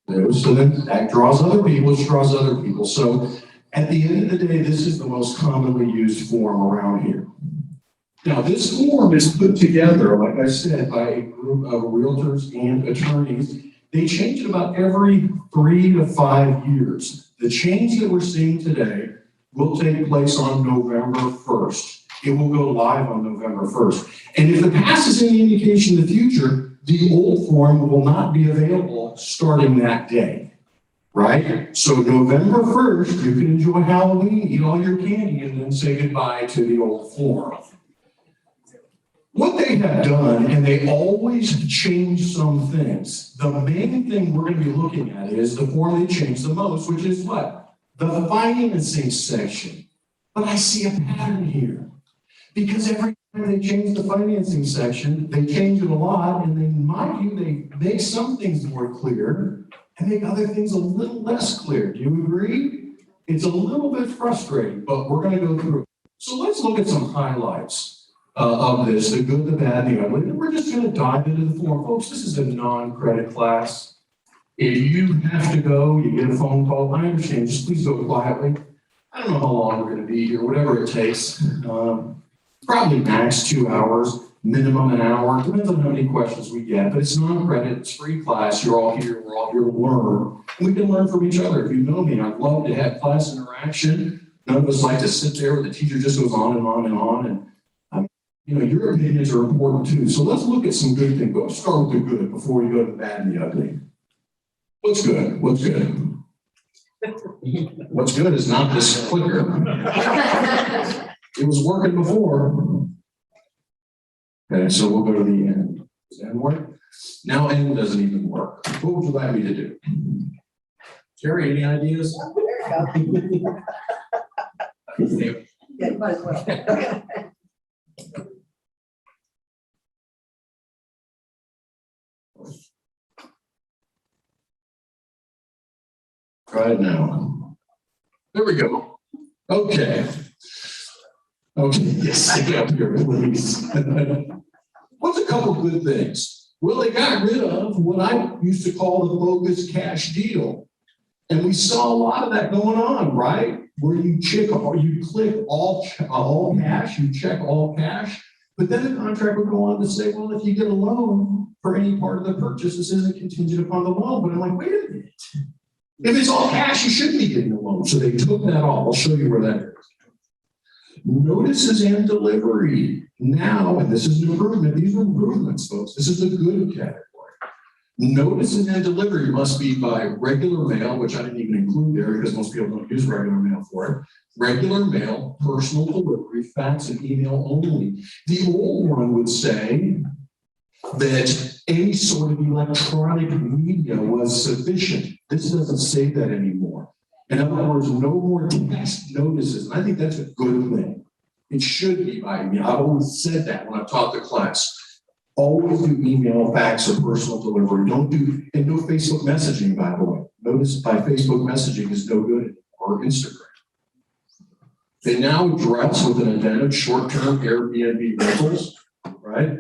So then that draws other people, which draws other people. So at the end of the day, this is the most commonly used form around here. Now, this form is put together, like I said, by a group of realtors and attorneys. They change it about every 3 to 5 years. The change that we're seeing today will take place on November 1st. It will go live on November 1st. And if the past is any indication of the future, the old form will not be available starting that day, right? So November 1st, you can enjoy Halloween, eat all your candy, and then say goodbye to the old form. What they have done, and they always change some things. The main thing we're going to be looking at is the form they changed the most, which is what? The financing section. But I see a pattern here. Because every time they change the financing section, they change it a lot, and in my view, they make some things more clear and make other things a little less clear. Do you agree? It's a little bit frustrating, but we're going to go through it. So let's look at some highlights of this, the good, the bad, the ugly. And we're just going to dive into the form. Folks, this is a non-credit class. If you have to go, you get a phone call, I understand, just please go quietly. I don't know how long we're going to be here, whatever it takes. Probably max 2 hours, minimum an hour. Depends on how many questions we get, but it's non-credit, it's free class. You're all here, we're all here to learn. And we can learn from each other. If you know me, I'd love to have class interaction. None of us like to sit there where the teacher just goes on and on and on. And you know, your opinions are important too. So let's look at some good things. Let's start with the good before we go to the bad and the ugly. What's good? What's good? What's good is not this clicker. It was working before. Okay, so we'll go to the end. Does end work? Now end doesn't even work. What would you like me to do? Terry, any ideas? Yeah, might as well. Try it now. There we go. Okay. Okay, yes, stay up here, please. What's a couple good things? Well, they got rid of what I used to call the bogus cash deal. And we saw a lot of that going on, right? Where you check or you click all cash, you check all cash, but then the contract would go on to say, well, if you get a loan for any part of the purchase, this isn't contingent upon the loan. But I'm like, wait a minute. If it's all cash, you shouldn't be getting a loan. So they took that off. I'll show you where that is. Notices and delivery. Now, and this is an improvement, these are improvements, folks. This is a good category. Notices and delivery must be by regular mail, which I didn't even include there because most people don't use regular mail for it. Regular mail, personal delivery, fax and email only. The old one would say that any sort of electronic media was sufficient. This doesn't say that anymore. In other words, no more text notices. And I think that's a good thing. It should be by email. I've always said that when I've taught the class. Always do email, fax, or personal delivery. Don't do, and no Facebook messaging, by the way. Notice by Facebook messaging is no good, or Instagram. They now address with an addenda short-term Airbnb rentals, right?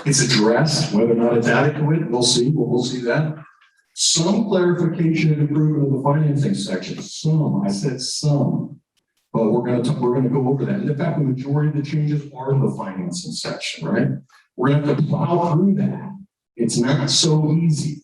It's addressed, whether or not it's adequate, we'll see. We'll see that. Some clarification and improvement of the financing section. Some, I said some, but we're going to go over that. And in fact, the majority of the changes are in the financing section, right? We're going to have to plow through that. It's not so easy.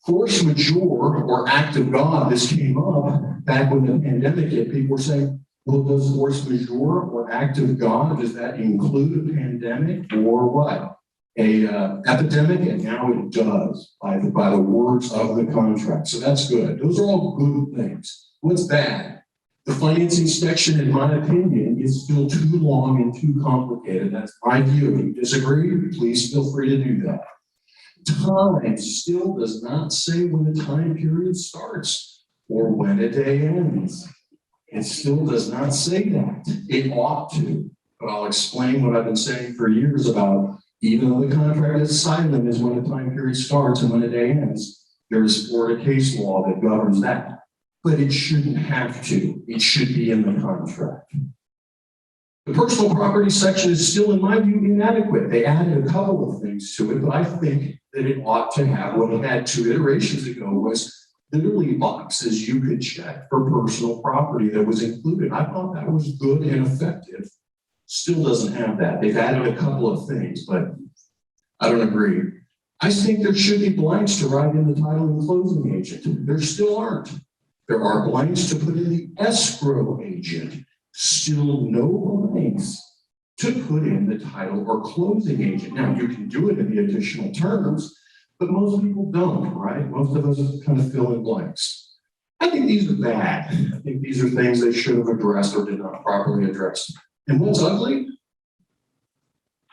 Force majeure or act of God, this came up back when the pandemic hit. People were saying, well, does force majeure or act of God, does that include a pandemic or what? Epidemic, and now it does by the words of the contract. So that's good. Those are all good things. What's bad? The financing section, in my opinion, is still too long and too complicated. That's my view. If you disagree, please feel free to do that. Time still does not say when the time period starts or when a day ends. It still does not say that. It ought to, but I'll explain what I've been saying for years about even though the contract is silent is when the time period starts and when a day ends, there's Florida case law that governs that. But it shouldn't have to. It should be in the contract. The personal property section is still, in my view, inadequate. They added a couple of things to it, but I think that it ought to have what it had 2 iterations ago was literally boxes you could check for personal property that was included. I thought that was good and effective. Still doesn't have that. They've added a couple of things, but I don't agree. I think there should be blanks to write in the title and closing agent. There still aren't. There are blanks to put in the escrow agent. Still no blanks to put in the title or closing agent. Now, you can do it in the additional terms, but most people don't, right? Most of us kind of fill in blanks. I think these are bad. I think these are things they should have addressed or did not properly address. And what's ugly?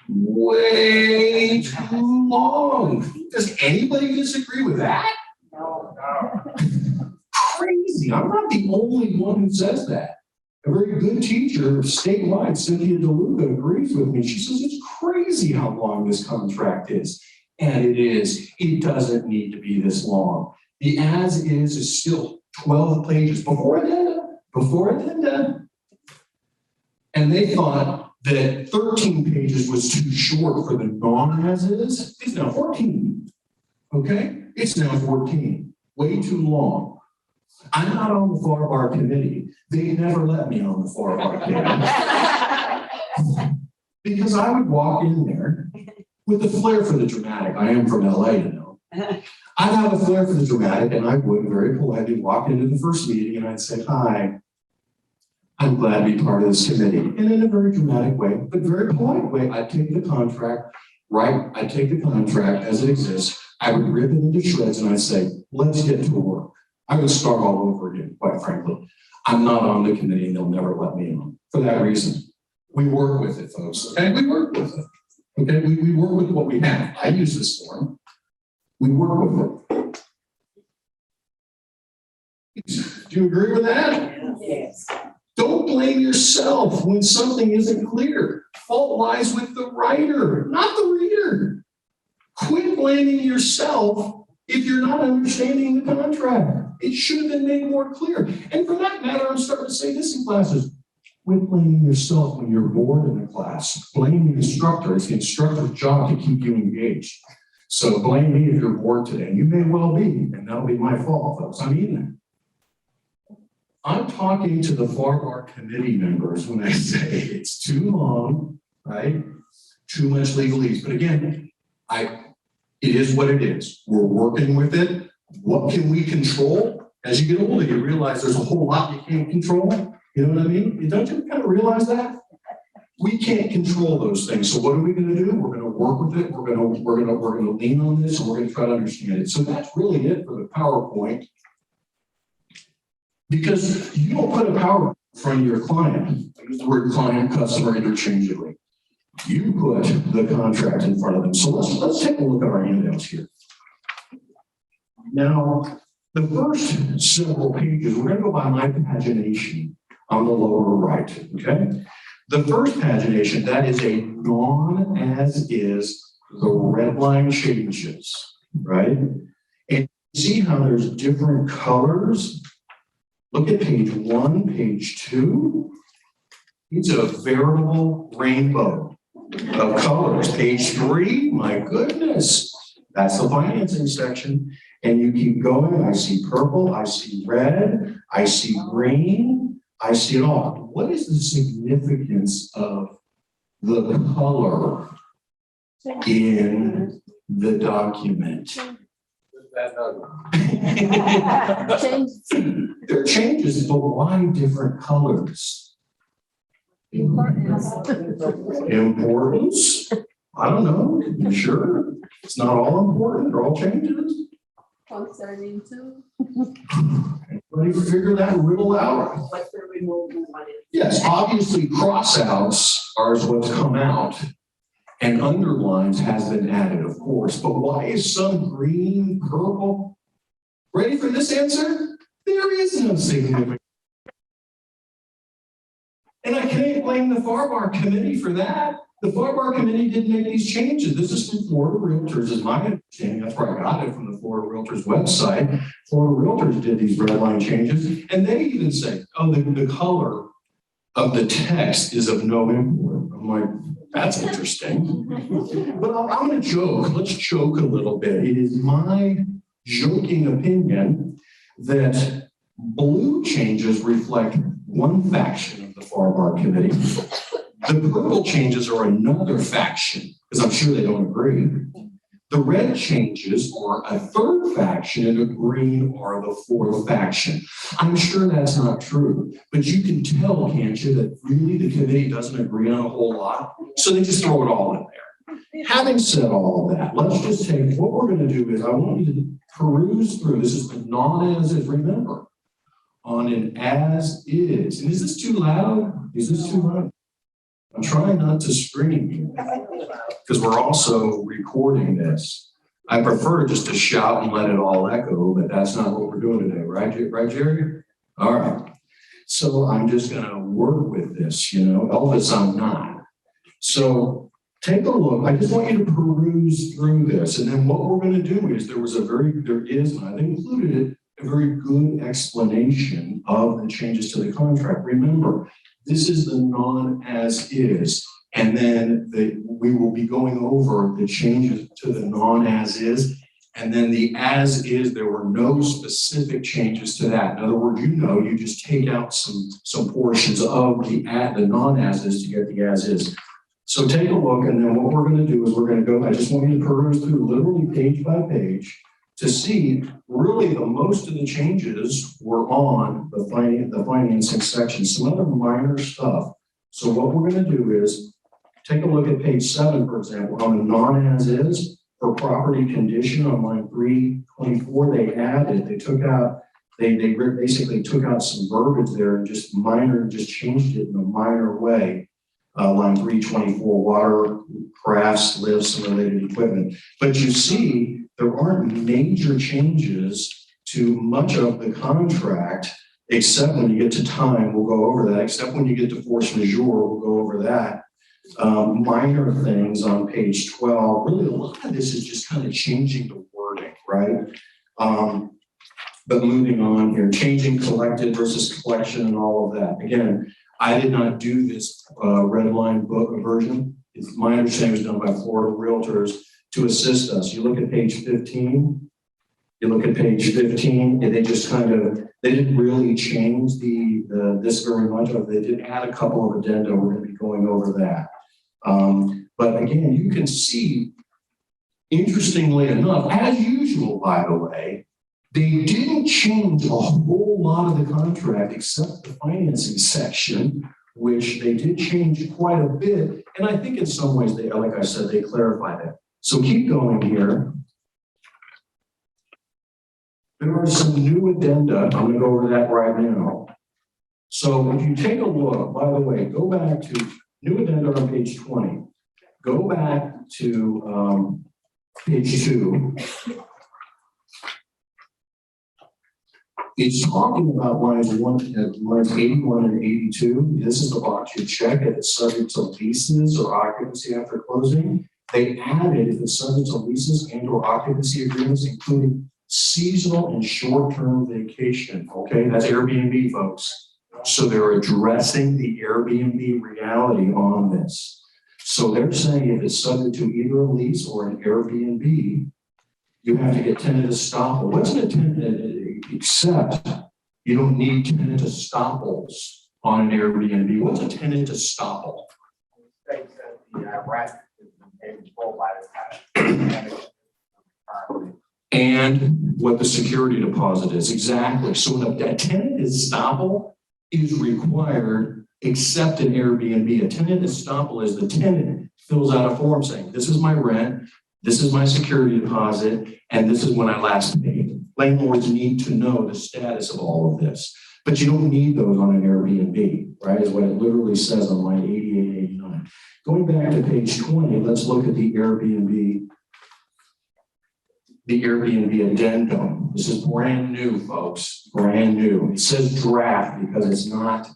Way too long. Does anybody disagree with that? No. Crazy. I'm not the only one who says that. A very good teacher statewide, Cynthia DeLuca, agrees with me. She says it's crazy how long this contract is. And it is. It doesn't need to be this long. The as is still 12 pages before addenda. And they thought that 13 pages was too short for the non-as is. It's now 14. Okay? It's now 14. Way too long. I'm not on the FAR BAR committee. They never let me on the FAR BAR committee. Because I would walk in there with a flair for the dramatic. I am from LA, you know. I'd have a flair for the dramatic, and I would very politely walk into the first meeting and I'd say, hi, I'm glad to be part of this committee. And in a very dramatic way, but very polite way, I'd take the contract, right? I'd take the contract as it exists. I would rip it into shreds and I'd say, let's get to work. I would start all over again, quite frankly. I'm not on the committee and they'll never let me on for that reason. We work with it, folks, okay? We work with it, okay? We work with what we have. I use this form. We work with it. Do you agree with that? Yes. Don't blame yourself when something isn't clear. Fault lies with the writer, not the reader. Quit blaming yourself if you're not understanding the contract. It should have been made more clear. And for that matter, I'm starting to say this in classes. Quit blaming yourself when you're bored in a class. Blame the instructor. It's the instructor's job to keep you engaged. So blame me if you're bored today. You may well be, and that'll be my fault, folks. I mean that. I'm talking to the FAR BAR committee members when I say it's too long, right? Too much legalese. But again, it is what it is. We're working with it. What can we control? As you get older, you realize there's a whole lot you can't control. You know what I mean? Don't you kind of realize that? We can't control those things. So what are we going to do? We're going to work with it. We're going to lean on this, and we're going to try to understand it. So that's really it for the PowerPoint. Because you don't put a PowerPoint in front of your client. I use the word client, customer interchangeably. You put the contract in front of them. So let's take a look at our handouts here. Now, the first several pages, we're going to go by my pagination on the lower right, okay? The first pagination, that is a non-as-is, the red line changes, right? And see how there's different colors? Look at page 1, page 2. It's a veritable rainbow of colors. Page 3, my goodness, that's the financing section. And you keep going, I see purple, I see red, I see green, I see it all. What is the significance of the color in the document? There are changes, but why different colors? Importance? I don't know. You sure? It's not all important. They're all changes. Concerning too. Anybody figure that riddle out? What's the removal one? Yes, obviously crossouts are what's come out, and underlines has been added, of course. But why is some green, purple? Ready for this answer? There is no significance. And I can't blame the FAR BAR committee for that. The FAR BAR committee didn't make these changes. This is from Florida Realtors, is my understanding. That's where I got it, from the Florida Realtors website. Florida Realtors did these red line changes, and they even say, oh, the color of the text is of no import. I'm like, that's interesting. But I'm going to joke. Let's joke a little bit. It is my joking opinion that blue changes reflect one faction of the FAR committee. The purple changes are another faction, because I'm sure they don't agree. The red changes are a third faction, and the green are the fourth faction. I'm sure that's not true, but you can tell, can't you, that really the committee doesn't agree on a whole lot, so they just throw it all in there. Having said all of that, let's just take, what we're going to do is I want you to peruse through, this is the non-as-is, remember, on an as-is. And is this too loud? Is this too loud? I'm trying not to scream because we're also recording this. I prefer just to shout and let it all echo, but that's not what we're doing today, right? Right, Jerry? All right. So I'm just going to work with this, you know. Elvis, I'm not. So take a look. I just want you to peruse through this, and then what we're going to do is there is, and I've included it, a very good explanation of the changes to the contract. Remember, this is the non-as-is, and then we will be going over the changes to the non-as-is, and then the as-is, there were no specific changes to that. In other words, you just take out some portions of the non-as-is to get the as-is. So take a look, and then what we're going to do is we're going to go, I just want you to peruse through literally page by page to see really the most of the changes were on the financing section, some other minor stuff. So what we're going to do is take a look at page 7, for example, on the non-as-is for property condition on line 324, they basically took out some verbiage there and just changed it in a minor way. Line 324, water, crafts, lifts, and related equipment. But you see, there aren't major changes to much of the contract, except when you get to time, we'll go over that, except when you get to force majeure, we'll go over that. Minor things on page 12, really a lot of this is just kind of changing the wording, right? But moving on here, changing collected versus collection and all of that. Again, I did not do this redline book version. It's my understanding it was done by Florida Realtors to assist us. You look at page 15, and they just they didn't really change this very much. They did add a couple of addenda. We're going to be going over that. But again, you can see, interestingly enough, as usual, by the way, they didn't change a whole lot of the contract except the financing section, which they did change quite a bit. And I think in some ways, like I said, they clarified it. So keep going here. There are some new addenda. I'm going to go over that right now. So if you take a look, by the way, go back to new addenda on page 20. Go back to page 2. It's talking about lines 81 and 82. This is the box you check if it's subject to leases or occupancy after closing. They added if it's subject to leases and or occupancy agreements, including seasonal and short-term vacation. Okay, that's Airbnb, folks. So they're addressing the Airbnb reality on this. So they're saying if it's subject to either a lease or an Airbnb, you have to get tenant estoppel. What's an tenant? Except you don't need tenant estoppels on an Airbnb. What's a tenant estoppel? States that the rent is paid in full by the tenant. And what the security deposit is. Exactly. So the tenant estoppel is required except in Airbnb. A tenant estoppel is the tenant fills out a form saying, this is my rent, this is my security deposit, and this is when I last paid. Landlords need to know the status of all of this, but you don't need those on an Airbnb, right? Is what it literally says on line 88, 89. Going back to page 20, let's look at the Airbnb addendum. This is brand new, folks, brand new. It says draft because it's not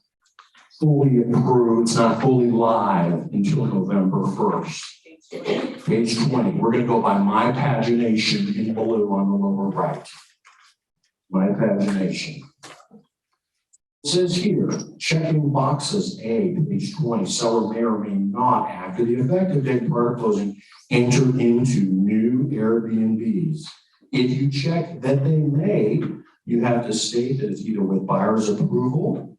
fully approved, it's not fully live until November 1st. Page 20, we're going to go by my pagination in blue on the lower right. My pagination. It says here, checking boxes A, page 20, seller may or may not, after the effective date prior to closing, enter into new Airbnbs. If you check that they may, you have to state that it's either with buyer's approval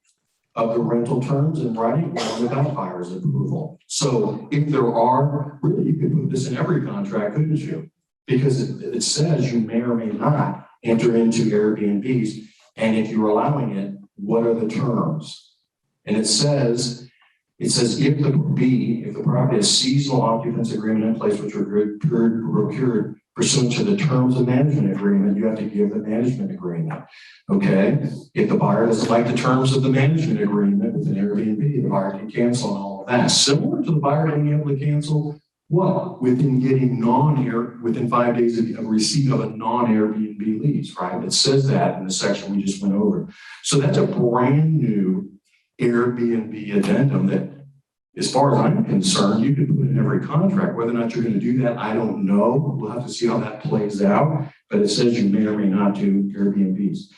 of the rental terms in writing or without buyer's approval. So if there are, really, you could put this in every contract, couldn't you? Because it says you may or may not enter into Airbnbs. And if you're allowing it, what are the terms? And it says if the property has seasonal occupancy agreement in place, which are procured pursuant to the terms of management agreement, you have to give the management agreement. Okay. If the buyer doesn't like the terms of the management agreement with an Airbnb, the buyer can cancel and all of that. Similar to the buyer being able to cancel what? Within 5 days of receipt of a non-Airbnb lease, right? It says that in the section we just went over. So that's a brand new Airbnb addendum that, as far as I'm concerned, you could put in every contract. Whether or not you're going to do that, I don't know. We'll have to see how that plays out. But it says you may or may not do Airbnbs.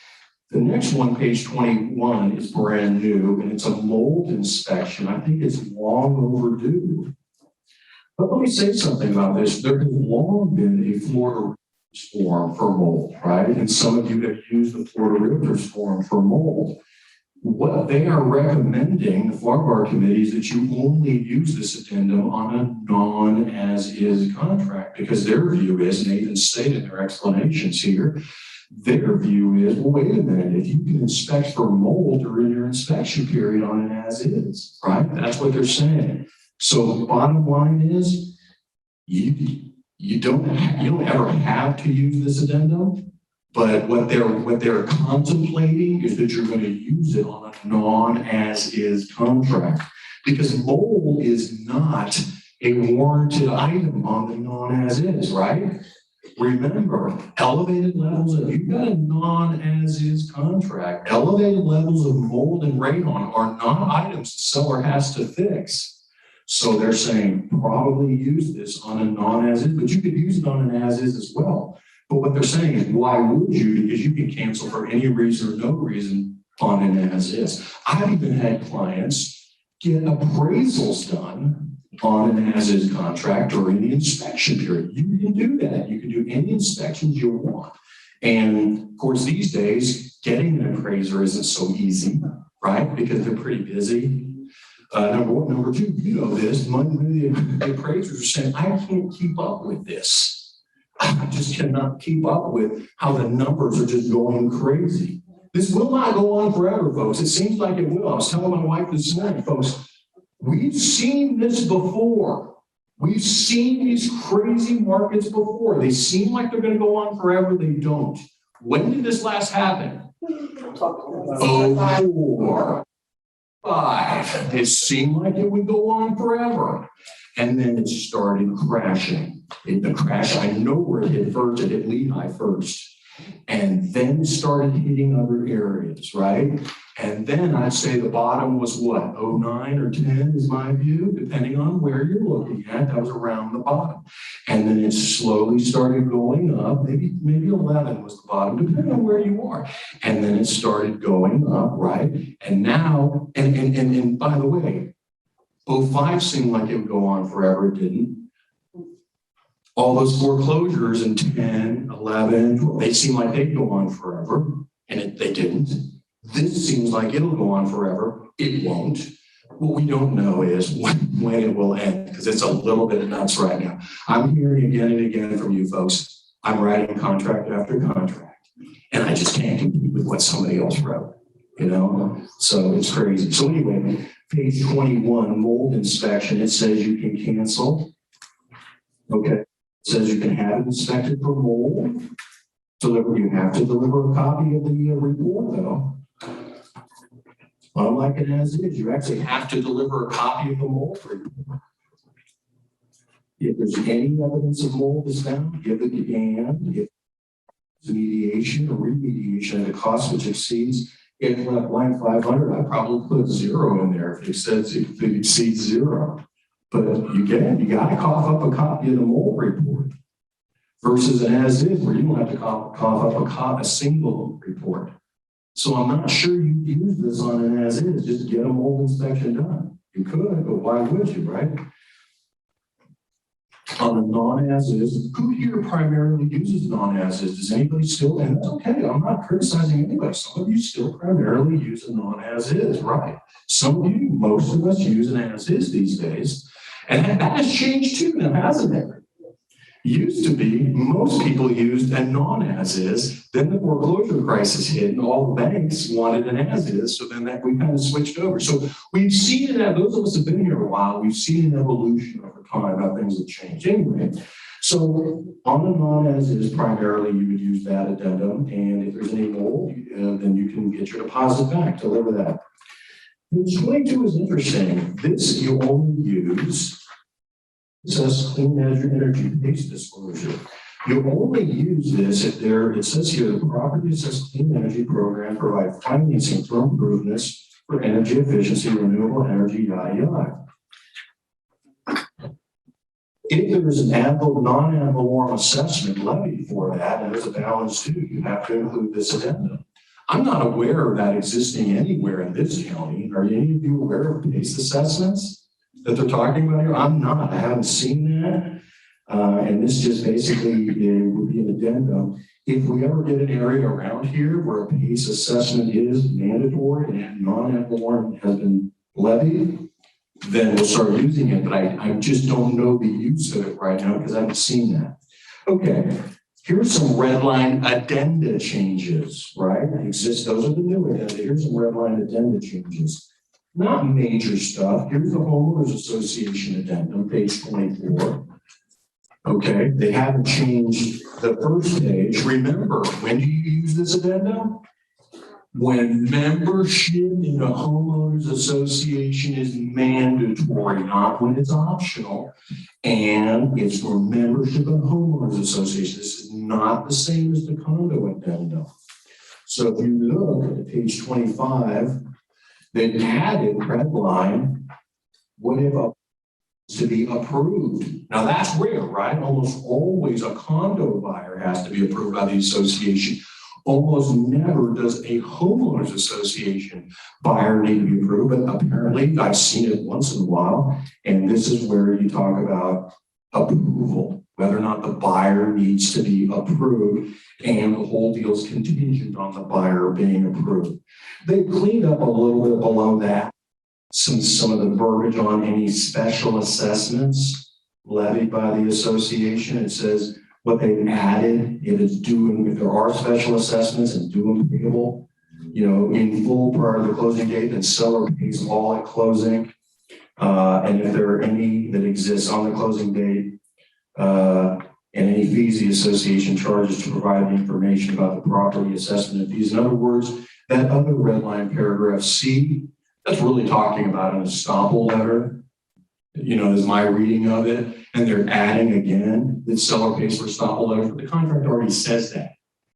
The next one, page 21, is brand new, and it's a mold inspection. I think it's long overdue. But let me say something about this. There has long been a Florida Realtors form for mold, right? And some of you have used the Florida Realtors form for mold. What they are recommending, the FLAR committee, is that you only use this addendum on a non-as-is contract, because their view is, and they even stated in their explanations here, their view is, well, wait a minute, if you can inspect for mold during your inspection period on an as-is, right? That's what they're saying. So the bottom line is, you don't ever have to use this addendum, but what they're contemplating is that you're going to use it on a non-as-is contract, because mold is not a warranted item on the non-as-is, right? Remember, elevated levels of, you've got a non-as-is contract, elevated levels of mold and radon are not items the seller has to fix. So they're saying probably use this on a non-as-is, but you could use it on an as-is as well. But what they're saying is, why would you? Because you can cancel for any reason or no reason on an as-is. I've even had clients get appraisals done on an as-is contract or in the inspection period. You can do that. You can do any inspections you want. And of course, these days, getting an appraiser isn't so easy, right? Because they're pretty busy. Number one. Number two, you know this, many of the appraisers are saying, I can't keep up with this. I just cannot keep up with how the numbers are just going crazy. This will not go on forever, folks. It seems like it will. I was telling my wife this morning, folks, we've seen this before. We've seen these crazy markets before. They seem like they're going to go on forever. They don't. When did this last happen? 04. 5. It seemed like it would go on forever. And then it started crashing. The crash, I know where it hit first. It hit Lehigh first. And then started hitting other areas, right? And then I'd say the bottom was what, 09 or 10 is my view, depending on where you're looking at. That was around the bottom. And then it slowly started going up. Maybe 11 was the bottom, depending on where you are. And then it started going up, right? And now, and by the way, 05 seemed like it would go on forever. It didn't. All those foreclosures in 10, 11, 12, they seem like they'd go on forever, and they didn't. This seems like it'll go on forever. It won't. What we don't know is when it will end, because it's a little bit nuts right now. I'm hearing again and again from you folks, I'm writing contract after contract, and I just can't compete with what somebody else wrote, you know? So it's crazy. So anyway, page 21, mold inspection, it says you can cancel. Okay. It says you can have it inspected for mold. You have to deliver a copy of the report, though. Unlike an as-is, you actually have to deliver a copy of the mold report. If there's any evidence of mold is found, give it and if it's mediation or remediation at a cost which exceeds, if left blank 500, I'd probably put 0 in there if it exceeds 0. But you got to cough up a copy of the mold report versus an as-is where you don't have to cough up a single report. So I'm not sure you use this on an as is, just get a mold inspection done. You could, but why would you, right? On a non-as-is, who here primarily uses non-as-is? Does anybody still, and that's okay, I'm not criticizing anybody. Some of you still primarily use a non-as-is, right? Some of you, most of us use an as-is these days. And that has changed too now, hasn't it? Used to be, most people used a non-as-is, then the foreclosure crisis hit and all the banks wanted an as-is, so then that we kind of switched over. So we've seen it, those of us have been here a while, we've seen an evolution over time, how things have changed. Anyway, so on a non-as-is, primarily you would use that addendum, and if there's any mold, then you can get your deposit back, deliver that. Page 22 is interesting. This you only use. It says clean energy base disclosure. You only use this if it says here, the property assessed clean energy program provide financing for improvements for energy efficiency, renewable energy, yada, yada. If there is an non-ad valorem assessment levied for that, and there's a balance too, you have to include this addendum. I'm not aware of that existing anywhere in this county. Are any of you aware of base assessments that they're talking about here? I'm not. I haven't seen that. And this just basically would be an addendum. If we ever get an area around here where a PACE assessment is mandatory and non-ad valorem has been levied, then we'll start using it. But I just don't know the use of it right now because I haven't seen that. Okay. Here's some redline addenda changes, right? Those are the new addenda. Here's some redline addenda changes. Not major stuff. Here's the homeowners association addendum, page 24. Okay, they haven't changed the first page. Remember, when do you use this addendum? When membership in a homeowners association is mandatory, not when it's optional. And it's for membership in homeowners association. This is not the same as the condo addendum. So if you look at page 25, they added redline, whatever to be approved. Now that's rare, right? Almost always a condo buyer has to be approved by the association. Almost never does a homeowners association buyer need to be approved, but apparently I've seen it once in a while. And this is where you talk about approval, whether or not the buyer needs to be approved, and the whole deal is contingent on the buyer being approved. They cleaned up a little bit below that, some of the verbiage on any special assessments levied by the association. It says what they've added, if there are special assessments and due and payable, in full prior to the closing date, then seller pays all at closing. And if there are any that exist on the closing date, and any fees the association charges to provide the information about the property assessment and fees. In other words, that other red line paragraph C, that's really talking about an estoppel letter, is my reading of it. And they're adding again that seller pays for estoppel letters, but the contract already says that.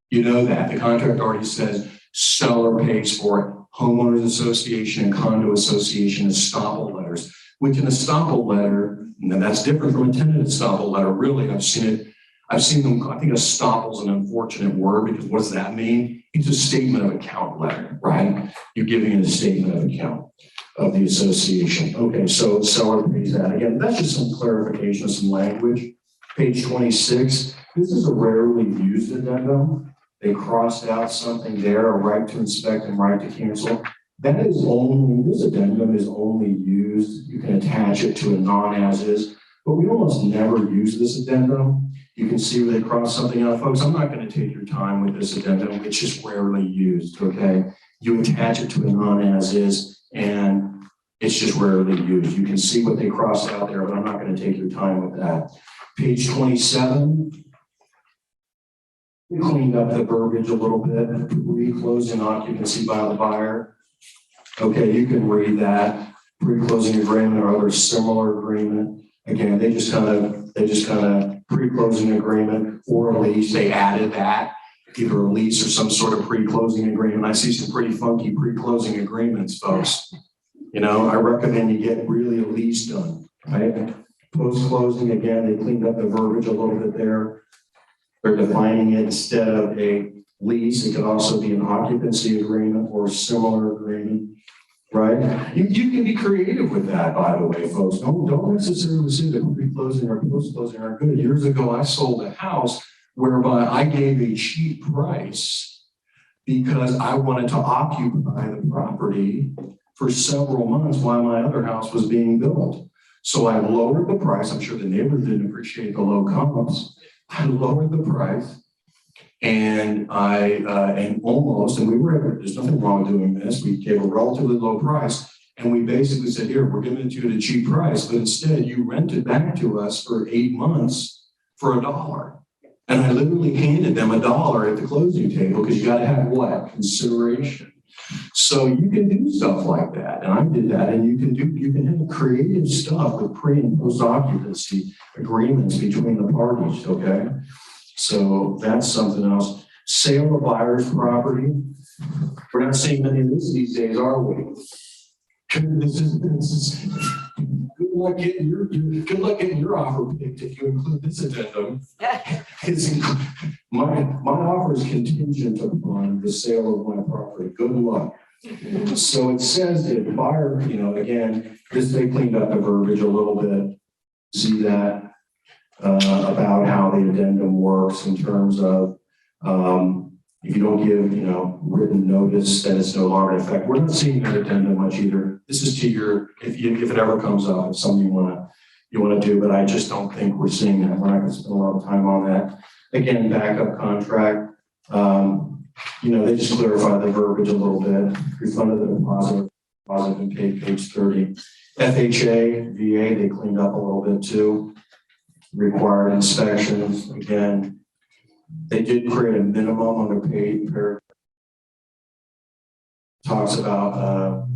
You know that. The contract already says seller pays for homeowners association and condo association estoppel letters, which an estoppel letter, and that's different from a tenant estoppel letter, really. I've seen them, I think estoppel is an unfortunate word because what does that mean? It's a statement of account letter, right? You're giving it a statement of account of the association. Okay, so seller pays that. Again, that's just some clarification of some language. Page 26, this is a rarely used addendum. They crossed out something there, a right to inspect and right to cancel. That is only, this addendum is only used, you can attach it to a non-as-is, but we almost never use this addendum. You can see where they cross something out. Folks, I'm not going to take your time with this addendum. It's just rarely used, okay? You attach it to a non-as-is, and it's just rarely used. You can see what they crossed out there, but I'm not going to take your time with that. Page 27. We cleaned up the verbiage a little bit. Pre-closing occupancy by the buyer. Okay, you can read that. Pre-closing agreement or other similar agreement. Again, they just kind of pre-closing agreement or a lease. They added that, either a lease or some sort of pre-closing agreement. I see some pretty funky pre-closing agreements, folks. I recommend you get really a lease done, right? Post-closing, again, they cleaned up the verbiage a little bit there. They're defining it instead of a lease. It could also be an occupancy agreement or similar agreement, right? You can be creative with that, by the way, folks. Don't necessarily assume that pre-closing or post-closing are good. Years ago, I sold a house whereby I gave a cheap price because I wanted to occupy the property for several months while my other house was being built. So I lowered the price. I'm sure the neighbors didn't appreciate the low comps. I lowered the price. And we were able, there's nothing wrong with doing this. We gave a relatively low price and we basically said, here, we're giving it to you at a cheap price, but instead you rent it back to us for 8 months for $1. And I literally handed them $1 at the closing table because you got to have what? Consideration. So you can do stuff like that. And I did that. And you can have creative stuff with pre and post occupancy agreements between the parties. Okay. So that's something else. Sale of buyer's property. We're not seeing many of this these days, are we? This is good luck getting your offer picked if you include this addendum. My offer is contingent upon the sale of my property. Good luck. So it says that the buyer, again, they cleaned up the verbiage a little bit. See that? About how the addendum works in terms of if you don't give written notice, then it's no longer in effect. We're not seeing that addendum much either. This is to your if it ever comes up, it's something you want to do, but I just don't think we're seeing that. We're not going to spend a lot of time on that. Again, backup contract. They just clarify the verbiage a little bit. Refunded the deposit and paid page 30. FHA, VA, they cleaned up a little bit too. Required inspections. Again, they did create a minimum on the paid paragraph. Talks about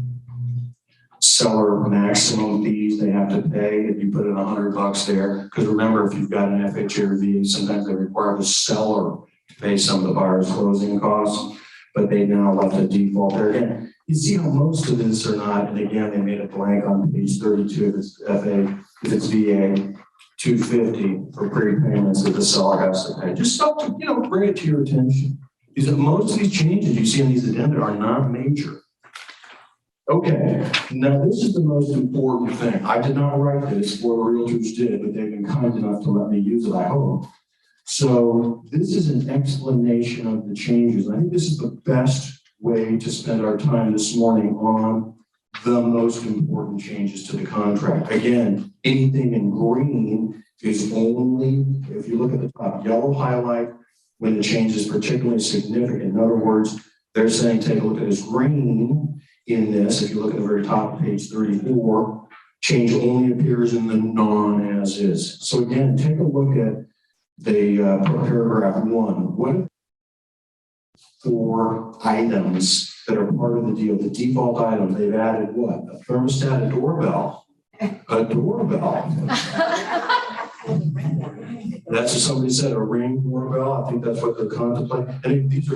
seller maximum fees they have to pay if you put in $100 there. Because remember, if you've got an FHA or VA, sometimes they require the seller to pay some of the buyer's closing costs, but they now left a default there. Again, you see how most of this are not, and again, they made a blank on page 32 if it's FA, if it's VA. $250 for prepayments that the seller has to pay. Just stuff to, bring it to your attention. Because most of these changes you see in these addenda are not major. Okay, now this is the most important thing. I did not write this, or realtors did, but they've been kind enough to let me use it, I hope. So this is an explanation of the changes. I think this is the best way to spend our time this morning on the most important changes to the contract. Again, anything in green is only, if you look at the top, yellow highlight when the change is particularly significant. In other words, they're saying, take a look at this green in this. If you look at the very top of page 34, change only appears in the non-as is. So again, take a look at the paragraph 1. What are 4 items that are part of the deal? The default items, they've added what? A thermostat, a doorbell. A doorbell. That's what somebody said, a Ring doorbell. I think that's what they're contemplating. And these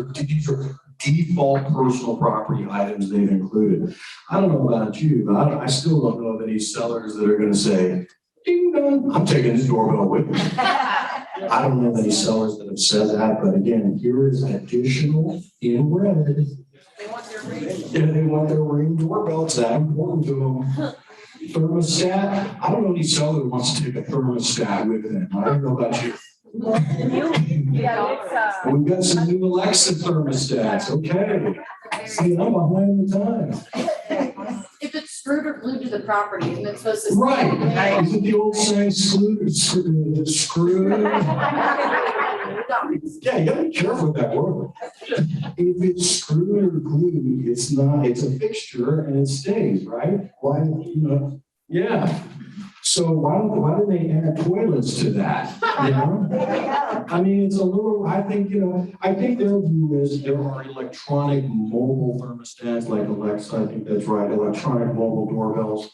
are default personal property items they've included. I don't know about you, but I still don't know of any sellers that are going to say, ding dong, I'm taking this doorbell with me. I don't know any sellers that have said that, but again, here is additional in red. They want their ring. Yeah, they want their Ring doorbell. It's that important to them. Thermostat. I don't know any seller who wants to take a thermostat with them. I don't know about you. We've got some new Alexa thermostats. Okay. See, I'm behind the times. If it's screwed or glued to the property, isn't it supposed to? Right. Is it the old saying, screwed? Yeah, you gotta be careful with that word. If it's screwed or glued, it's not, it's a fixture and it stays, right? Why, yeah. So why do they add toilets to that? I mean, it's a little, I think their view is there are electronic mobile thermostats like Alexa, I think that's right, electronic mobile doorbells.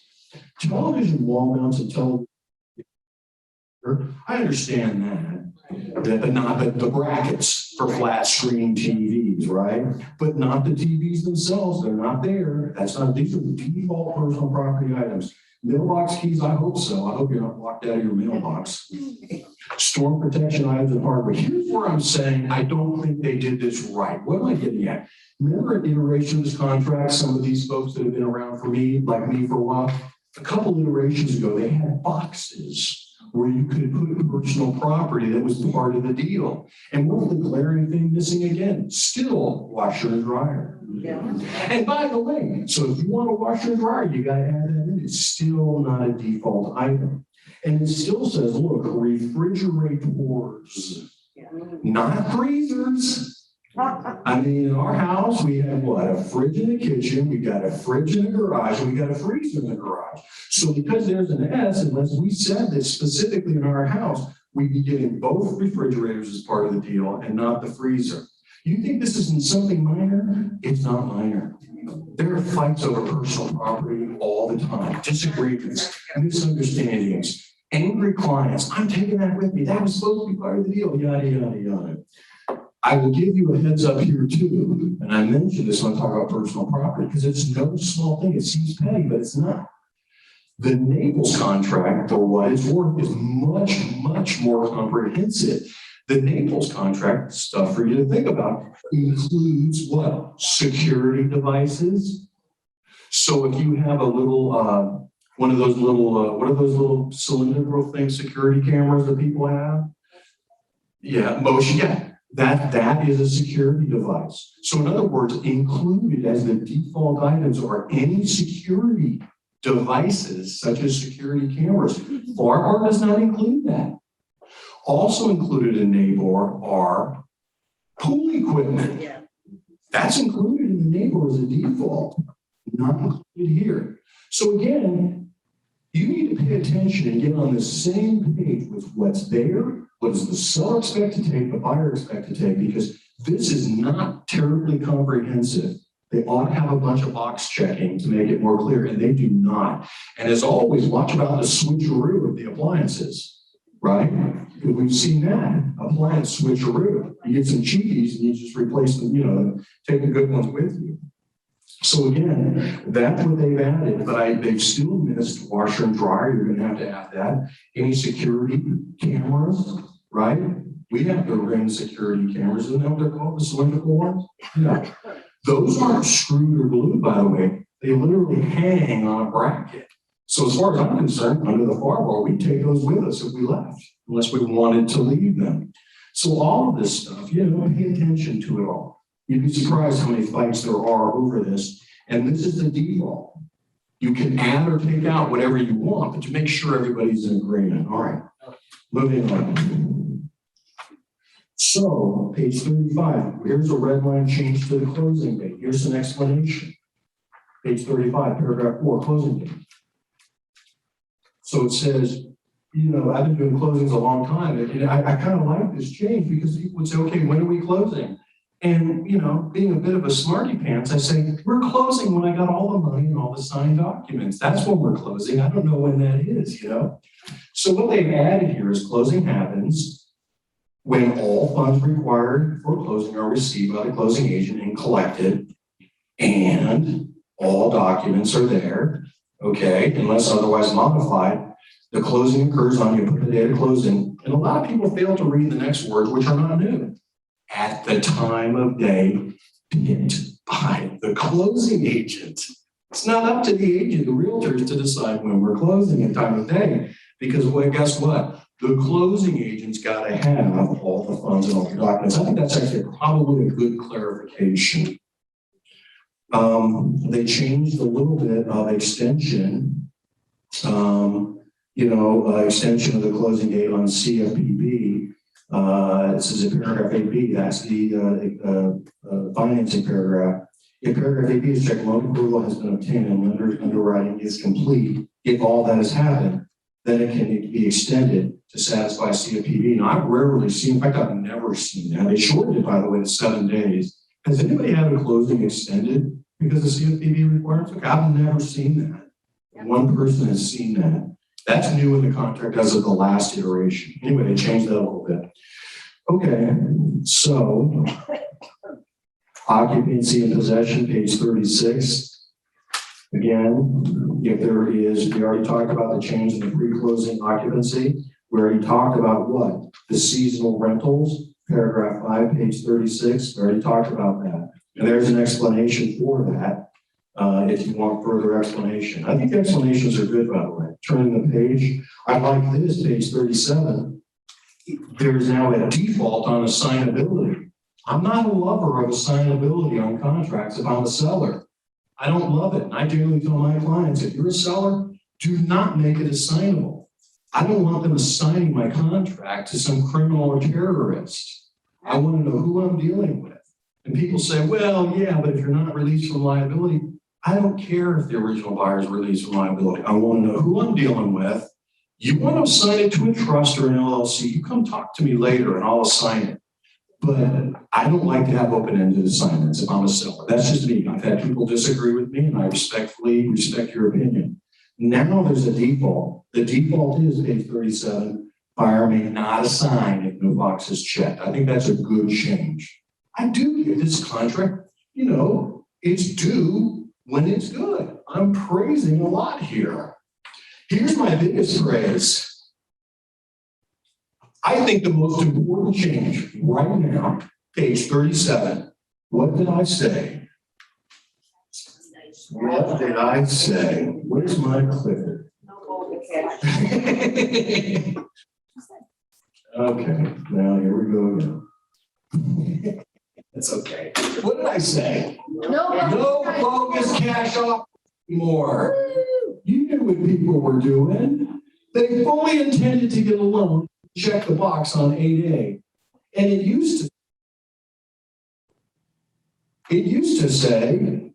Television wall mounts and television, I understand but not the brackets for flat screen TVs, right? But not the TVs themselves, they're not there. These are default personal property items. Mailbox keys, I hope so. I hope you're not locked out of your mailbox. Storm protection items and hardware. Here's where I'm saying I don't think they did this right. What am I getting at? Remember an iteration of this contract, some of these folks that have been around for me, like me for a while, a couple iterations ago, they had boxes where you could put personal property that was part of the deal. And what was the glaring thing missing again? Still washer and dryer. Yeah. And by the way, so if you want a washer and dryer, you gotta add that in. It's still not a default item. And it still says, look, refrigerators, not freezers. I mean, in our house, we have what? A fridge in the kitchen, we got a fridge in the garage, and we got a freezer in the garage. So because there's an S, unless we said this specifically in our house, we'd be getting both refrigerators as part of the deal and not the freezer. You think this isn't something minor? It's not minor. There are fights over personal property all the time, disagreements, misunderstandings, angry clients. I'm taking that with me. That was supposed to be part of the deal, yada, yada, yada. I will give you a heads up here too, and I mentioned this when I talk about personal property, because it's no small thing. It seems petty, but it's not. The Naples contract, for what it's worth, is much, much more comprehensive. The Naples contract, stuff for you to think about, includes what? Security devices. So if you have a little, one of those little, what are those little cylindrical things, security cameras that people have? Yeah, motion, yeah. That is a security device. So in other words, included as the default items are any security devices, such as security cameras. BAR does not include that. Also included in NABOR are pool equipment. Yeah. That's included in the NABOR as a default, not included here. So again, you need to pay attention and get on the same page with what's there. What does the seller expect to take, the buyer expect to take? Because this is not terribly comprehensive. They ought to have a bunch of box checking to make it more clear, and they do not. And as always, watch about the switcheroo of the appliances, right? Because we've seen that, appliance switcheroo. You get some cheapies and you just replace them, take the good ones with you. So again, that's what they've added, but they've still missed washer and dryer. You're going to have to add that. Any security cameras, right? We have the ring security cameras, isn't that what they're called, the cylindrical ones? Yeah. Those aren't screwed or glued, by the way. They literally hang on a bracket. So as far as I'm concerned, under the firewall, we take those with us if we left, unless we wanted to leave them. So all of this stuff, pay attention to it all. You'd be surprised how many fights there are over this. And this is the default. You can add or take out whatever you want, but to make sure everybody's in agreement. All right, moving on. So, page 35, here's a red line change to the closing date. Here's an explanation. Page 35, paragraph 4, closing date. So it says, I've been doing closings a long time, and I kind of like this change because people would say, okay, when are we closing? And, being a bit of a smarty pants, I say, we're closing when I got all the money and all the signed documents. That's when we're closing. I don't know when that is, So what they've added here is closing happens when all funds required for closing are received by the closing agent and collected, and all documents are there, okay, unless otherwise modified. The closing occurs on, you put the date of closing, and a lot of people fail to read the next words, which are not new. At the time of day picked by the closing agent. It's not up to the agent, the realtors, to decide when we're closing at time of day, because guess what? The closing agent's got to have all the funds and all the documents. I think that's actually probably a good clarification. They changed a little bit of extension, extension of the closing date on CFPB. This is in paragraph 8B, that's the financing paragraph. In paragraph 8B, is check loan approval has been obtained and lender's underwriting is complete. If all that has happened, then it can be extended to satisfy CFPB. Now, I've rarely seen, in fact, I've never seen that. They shortened it, by the way, to 7 days. Has anybody had a closing extended because of CFPB requirements? Okay, I've never seen that. One person has seen that. That's new in the contract as of the last iteration. Anyway, they changed that a little bit. Okay, so occupancy and possession, page 36. Again, if there is, we already talked about the change in the pre-closing occupancy, We already talked about what? The seasonal rentals, paragraph 5, page 36. We already talked about that. And there's an explanation for that, if you want further explanation. I think explanations are good, by the way. Turning the page, I like this, page 37. There's now a default on assignability. I'm not a lover of assignability on contracts if I'm a seller. I don't love it. And I generally tell my clients, if you're a seller, do not make it assignable. I don't want them assigning my contract to some criminal or terrorist. I want to know who I'm dealing with. And people say, well, yeah, but if you're not released from liability, I don't care if the original buyer is released from liability. I want to know who I'm dealing with. You want to assign it to a trust or an LLC, you come talk to me later and I'll assign it. But I don't like to have open-ended assignments if I'm a seller. That's just me. I've had people disagree with me and I respectfully respect your opinion. Now there's a default. The default is page 37, buyer may not assign if no box is checked. I think that's a good change. I do get this contract, it's due when it's good. I'm praising a lot here. Here's my biggest praise. I think the most important change right now, page 37, what did I say? What did I say? Where's my clicker? Okay, now here we go again. It's okay. What did I say? No bogus cash off anymore. You knew what people were doing. They fully intended to get a loan, check the box on 8A. And it used to say,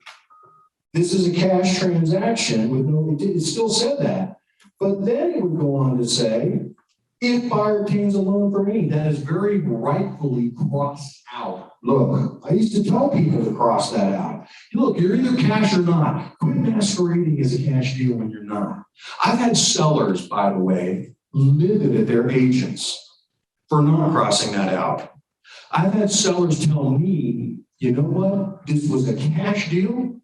this is a cash transaction with no, it still said that. But then it would go on to say, if buyer obtains a loan from me, that is very rightfully crossed out. Look, I used to tell people to cross that out. Look, you're either cash or not. Quit masquerading as a cash deal when you're not. I've had sellers, by the way, livid at their agents for not crossing that out. I've had sellers tell me, you know what? This was a cash deal.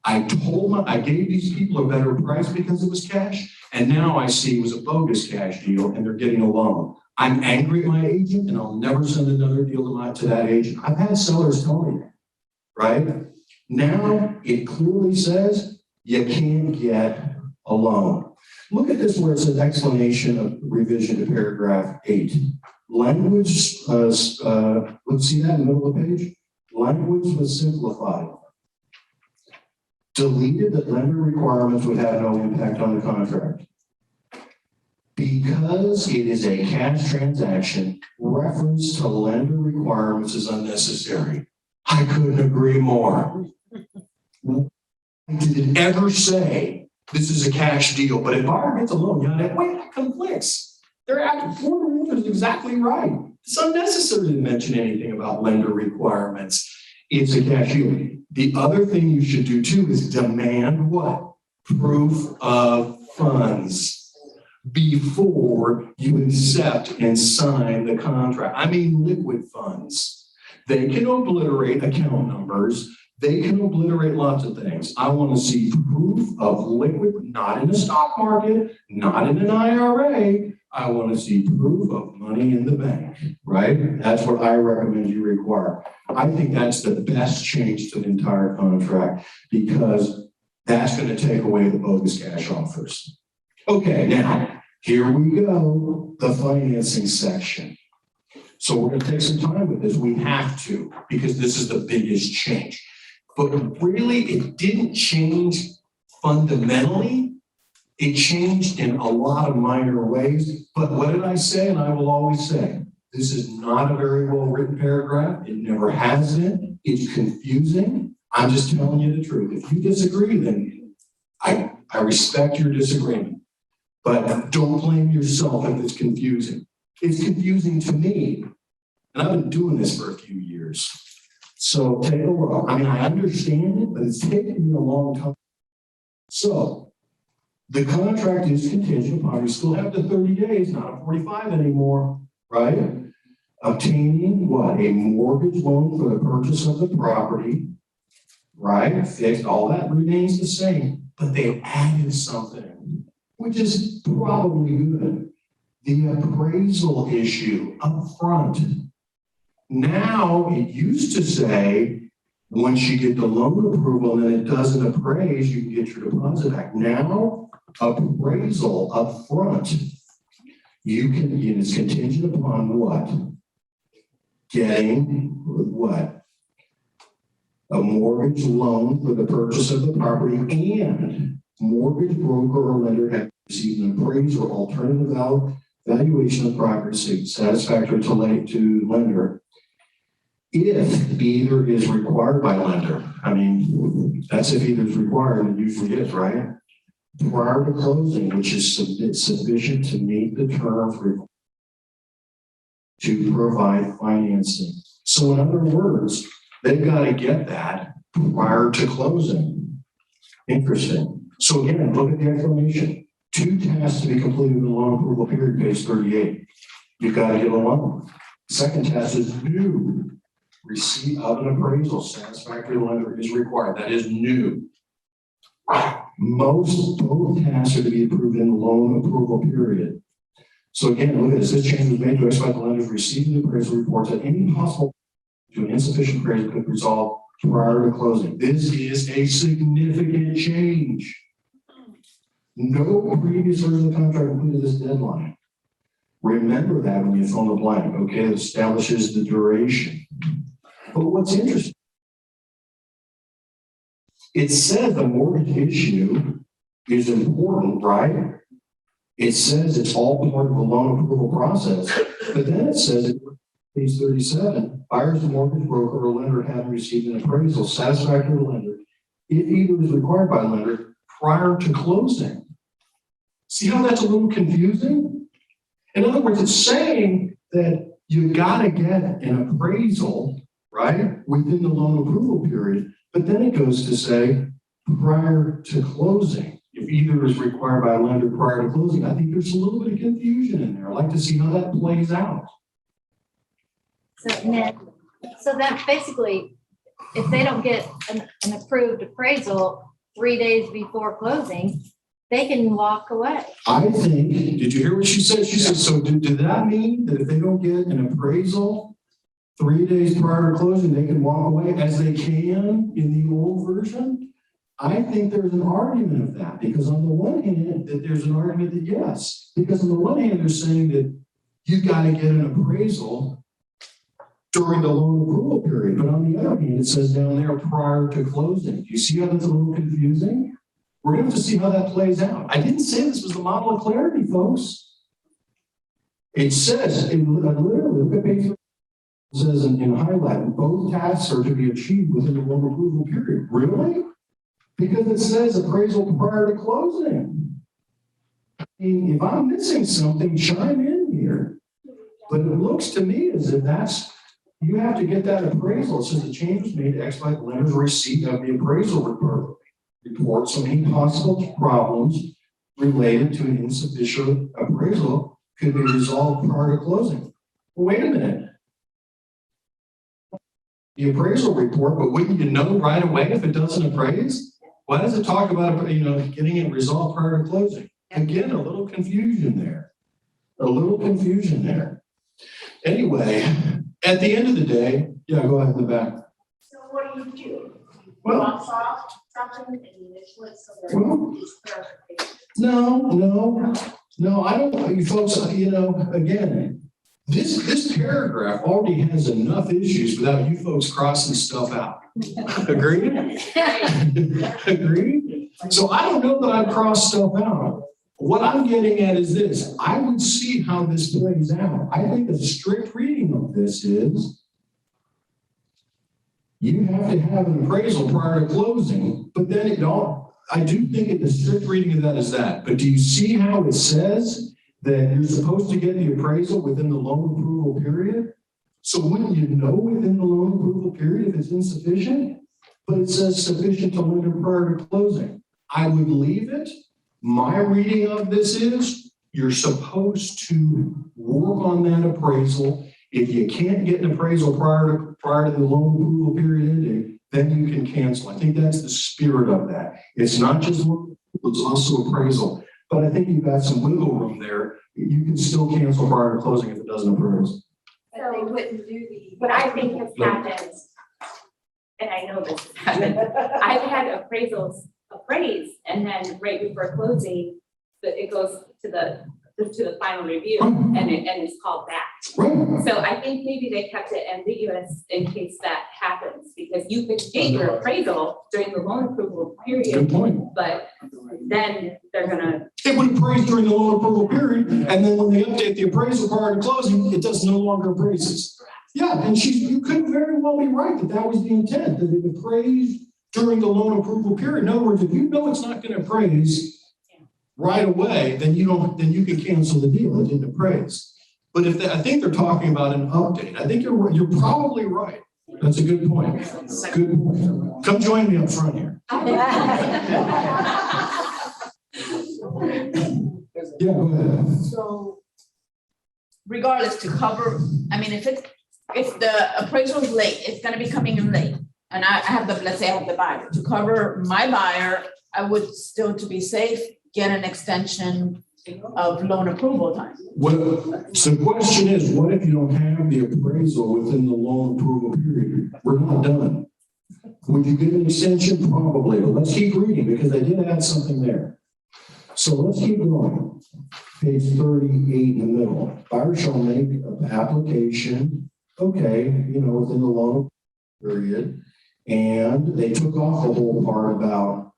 I gave these people a better price because it was cash, and now I see it was a bogus cash deal and they're getting a loan. I'm angry at my agent and I'll never send another deal to that agent. I've had sellers tell me that, right? Now it clearly says you can't get a loan. Look at this where it says explanation of revision to paragraph 8. Language, let's see that in the middle of the page. Language was simplified. Deleted that lender requirements would have no impact on the contract. Because it is a cash transaction, reference to lender requirements is unnecessary. I couldn't agree more. Did it ever say this is a cash deal, but if buyer gets a loan, that conflicts. They're is exactly right. It's unnecessary to mention anything about lender requirements. It's a cash deal. The other thing you should do too is demand what? Proof of funds before you accept and sign the contract. I mean liquid funds. They can obliterate account numbers. They can obliterate lots of things. I want to see proof of liquid, not in the stock market, not in an IRA. I want to see proof of money in the bank, right? That's what I recommend you require. I think that's the best change to the entire contract because that's going to take away the bogus cash offers. Okay, now, here we go, the financing section. So we're going to take some time with this. We have to, because this is the biggest change. But really, it didn't change fundamentally. It changed in a lot of minor ways. But what did I say? And I will always say, this is not a very well-written paragraph. It never has been. It's confusing. I'm just telling you the truth. If you disagree, then I respect your disagreement. But don't blame yourself if it's confusing. It's confusing to me. And I've been doing this for a few years. So take a look. I mean, I understand it, but it's taken me a long time. So the contract is contingent upon, you still have the 30 days, not a 45 anymore, right? Obtaining what? A mortgage loan for the purchase of the property, right? Fixed, all that remains the same, but they added something, which is probably good. the appraisal issue up front. Now, it used to say, once you get the loan approval and then it doesn't appraise, you can get your deposit back. Now, appraisal up front, it's contingent upon what? Getting what? A mortgage loan for the purchase of the property, and mortgage broker or lender have received an appraisal or alternative valuation of property satisfactory to lender. If either is required by lender, I mean, that's if either is required, and usually is, right? Prior to closing, which is sufficient to meet the terms required to provide financing. So in other words, they've got to get that prior to closing. Interesting. So again, look at the explanation. 2 tasks to be completed in the loan approval period, page 38. You've got to get a loan. Second task is new. Receipt of an appraisal satisfactory to lender is required. That is new. Both tasks are to be approved in the loan approval period. So again, look at this. This change was made to expedite the lenders receiving the appraisal reports that any possible to an insufficient appraisal could resolve prior to closing. This is a significant change. No previous version of the contract included this deadline. Remember that when you fill in the blank, okay? It establishes the duration. But what's interesting, it said the mortgage issue is important, right? It says it's all part of the loan approval process, but then it says, page 37, buyer's mortgage broker or lender having received an appraisal satisfactory to lender, if either is required by lender prior to closing. See how that's a little confusing? In other words, it's saying that you've got to get an appraisal, right, within the loan approval period, but then it goes to say prior to closing, if either is required by a lender prior to closing. I think there's a little bit of confusion in there. I'd like to see how that plays out. So Ned, so that basically, if they don't get an approved appraisal 3 days before closing, they can walk away. I think, did you hear what she said? She said, so did that mean that if they don't get an appraisal 3 days prior to closing, they can walk away as they can in the old version? I think there's an argument of that, because on the one hand, that there's an argument that yes, because on the one hand, they're saying that you got to get an appraisal during the loan approval period, but on the other hand, it says down there prior to closing. Do you see how that's a little confusing? We're going to have to see how that plays out. I didn't say this was the model of clarity, folks. It says, literally, look at page 3. It says in highlight, both tasks are to be achieved within the loan approval period. Really? Because it says appraisal prior to closing. I mean, if I'm missing something, chime in here. But it looks to me as if you have to get that appraisal. It says the change was made to expedite the lender's receipt of the appraisal report. So any possible problems related to an insufficient appraisal could be resolved prior to closing. Well, wait a minute. The appraisal report, but wouldn't you know right away if it doesn't appraise? Why does it talk about, getting it resolved prior to closing? Again, a little confusion there. Anyway, at the end of the day, yeah, go ahead in the back. So what do you do? Well, Cross off something and initial it so Well, there's clarification? No, I don't, you folks, again, this paragraph already has enough issues without you folks crossing stuff out. Agreed? Agreed? So I don't know that I've crossed stuff out. What I'm getting at is this. I would see how this plays out. I think a strict reading of this is you have to have an appraisal prior to closing, but then I do think the strict reading of that is that. But do you see how it says that you're supposed to get the appraisal within the loan approval period? So wouldn't you know within the loan approval period if it's insufficient? But it says sufficient to lender prior to closing. I would leave it. My reading of this is you're supposed to work on that appraisal. If you can't get an appraisal prior to the loan approval period ending, then you can cancel. I think that's the spirit of that. It's not just loan, it's also appraisal. But I think you've got some wiggle room there You can still cancel prior to closing if it doesn't approve. But they wouldn't do the. What I think has happened, and I know this has happened, I've had appraisals appraised, and then right before closing, it goes to the final review, and it's called back. Right. So I think maybe they kept it ambiguous in case that happens, because you could get your appraisal during the loan approval Good period, point. but then they're gonna, It would appraise during the loan approval period, and then when they update the appraisal prior to closing, it does no longer appraises. Yeah, and you could very well be right that was the intent, that it appraised during the loan approval period. In other words, if you know it's not gonna appraise right away, then you can cancel the deal. It didn't appraise. But I think they're talking about an update. I think you're probably right. That's a good point. Good point. Come join me up front here. Yeah, go ahead. So regardless to cover, I mean, if the appraisal is late, it's gonna be coming in late. And I have let's say I have the buyer. To cover my buyer, I would still, to be safe, get an extension of loan approval time. So the question is, what if you don't have the appraisal within the loan approval period? We're not done. Would you get an extension? Probably, but let's keep reading because I did add something there. So let's keep going. Page 38 in the middle. Buyer shall make an application, within the loan period. And they took off the whole part about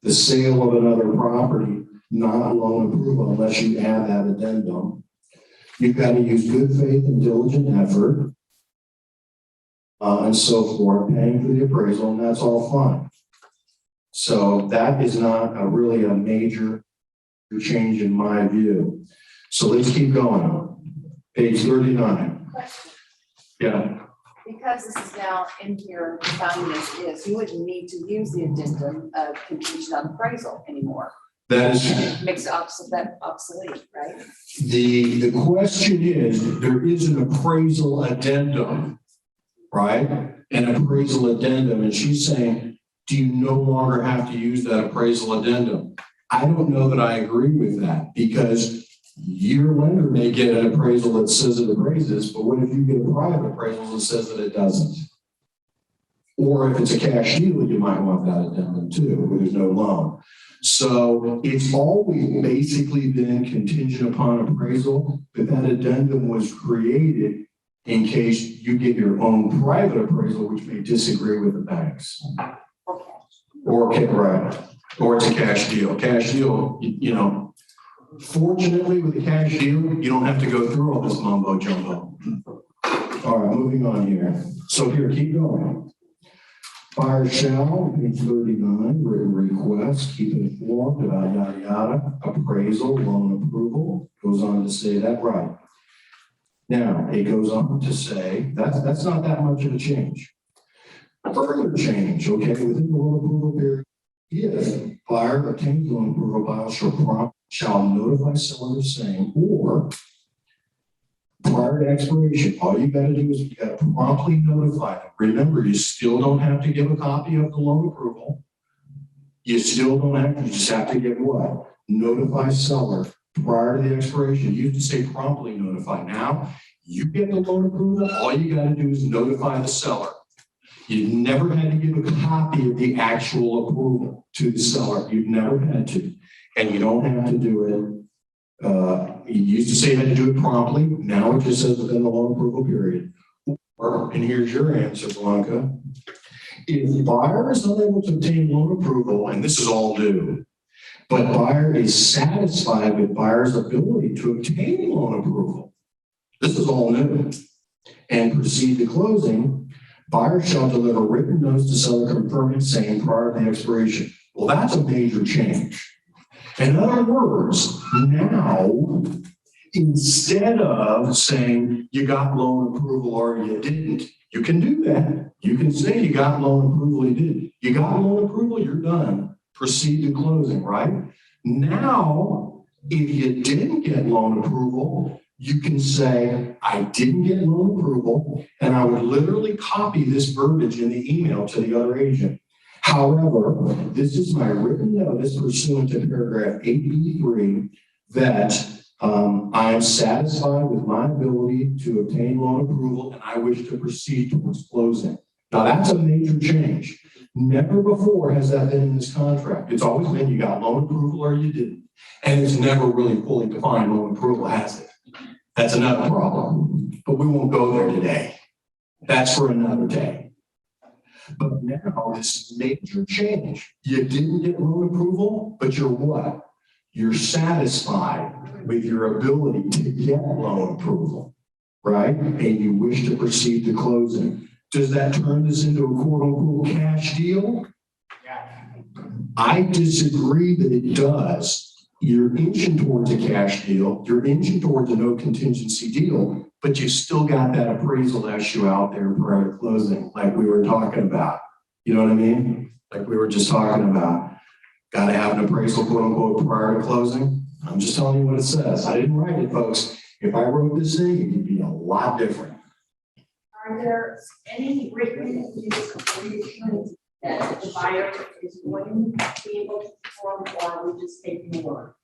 the sale of another property, not loan approval, unless you add that addendum. You've got to use good faith and diligent effort, and so forth, paying for the appraisal, and that's all fine. So that is not really a major change in my view. So let's keep going. Page 39. Yeah. Because this is now in here, defined as is, you wouldn't need to use the addendum of contingent on appraisal anymore. That is. Makes that obsolete, right? The question is, there is an appraisal addendum, right? An appraisal addendum, and she's saying, do you no longer have to use that appraisal addendum? I don't know that I agree with that because your lender may get an appraisal that says it appraises, but what if you get a private appraisal that says that it doesn't? Or if it's a cash deal, you might want that addendum too, where there's no loan. So it's always basically been contingent upon appraisal, but that addendum was created in case you get your own private appraisal, which may disagree with the banks. Or it's a cash deal. Cash deal, fortunately with a cash deal, you don't have to go through all this mumbo jumbo. All right, moving on here. So here, keep going. Buyer shall, page 39, written request, keep informed about yada yada, appraisal, loan approval, goes on to say that right. Now, it goes on to say, that's not that much of a change. Further change, within the loan approval period, if buyer obtains loan approval, buyer shall notify seller the same, or prior to expiration, all you got to do is you got to promptly notify them. Remember, you still don't have to give a copy of the loan approval. You still don't have to, you just have to give what? Notify seller prior to the expiration. You can say promptly notify. Now, you get the loan approval, all you got to do is notify the seller. You never had to give a copy of the actual approval to the seller. You've never had to. And you don't have to do it. You used to say you had to do it promptly. Now it just says within the loan approval period. And here's your answer, Blanca. If the buyer is unable to obtain loan approval, and this is all new, but buyer is satisfied with buyer's ability to obtain loan approval, this is all new, and proceed to closing, buyer shall deliver written notice to seller confirming same prior to the expiration. Well, that's a major change. In other words, now, instead of saying you got loan approval or you didn't, you can do that. You can say you got loan approval, you didn't. You got loan approval, you're done. Proceed to closing, right? Now, if you didn't get loan approval, you can say, I didn't get loan approval, and I would literally copy this verbiage in the email to the other agent. However, this is my written notice pursuant to paragraph 8B3 that I am satisfied with my ability to obtain loan approval and I wish to proceed towards closing. Now, that's a major change. Never before has that been in this contract. It's always been you got loan approval or you didn't. And it's never really fully defined loan approval, has it? That's another problem, but we won't go there today. That's for another day. But now this major change, you didn't get loan approval, but you're what? You're satisfied with your ability to get loan approval, right? And you wish to proceed to closing. Does that turn this into a quote unquote cash deal? Yeah. I disagree that it does. You're inching towards a cash deal, you're inching towards a no contingency deal, but you still got that appraisal issue out there prior to closing, like we were talking about. You know what I mean? Like we were just talking about. Got to have an appraisal, quote unquote, prior to closing. I'm just telling you what it says. I didn't write it, folks. If I wrote this thing, it would be a lot different. Are there any written conditions that the buyer is going to be able to perform, or are we just taking the word?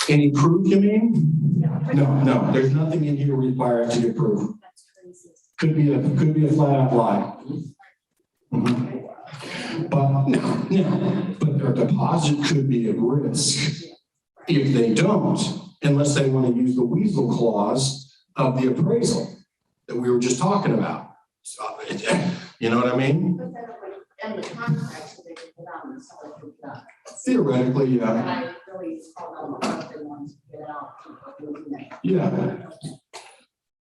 Any proof, you mean? No, there's nothing in here required to get proof. That's crazy. Could be a flat out lie. Mhm. But their deposit could be at risk if they don't, unless they want to use the weasel clause of the appraisal that we were just talking about. So, you know what I mean? Put that away in the contract so they can put on the solid for that. Theoretically, And yeah. I really call them what they want to get out. Yeah.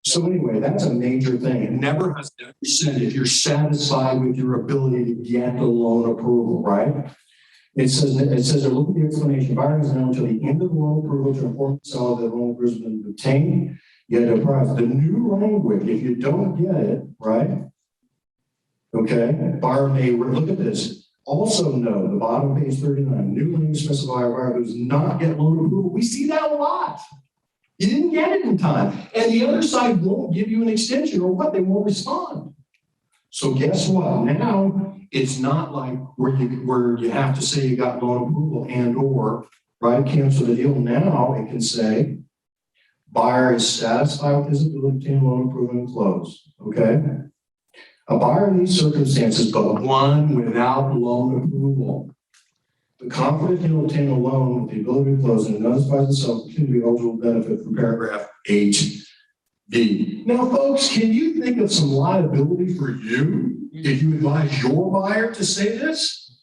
So anyway, that's a major thing. It never has ever said if you're satisfied with your ability to get the loan approval, right? It says look at the explanation. Buyer is now until the end of the loan approval to inform the seller that the loan approval has been obtained. Yet the price, the new language, if you don't get it, right? Okay, buyer may look at this. Also know the bottom of page 39, new language specify a buyer does not get loan approval. We see that a lot. You didn't get it in time. And the other side won't give you an extension or what? They won't respond. So guess what? Now it's not like where you have to say you got loan approval and or right cancel the deal. Now it can say buyer is satisfied with his ability to obtain loan approval and close. Okay. A buyer in these circumstances, but one without loan approval. The confident he'll obtain a loan with the ability to close and notifies himself to be eligible benefit from paragraph 8B. Now, folks, can you think of some liability for you if you advise your buyer to say this?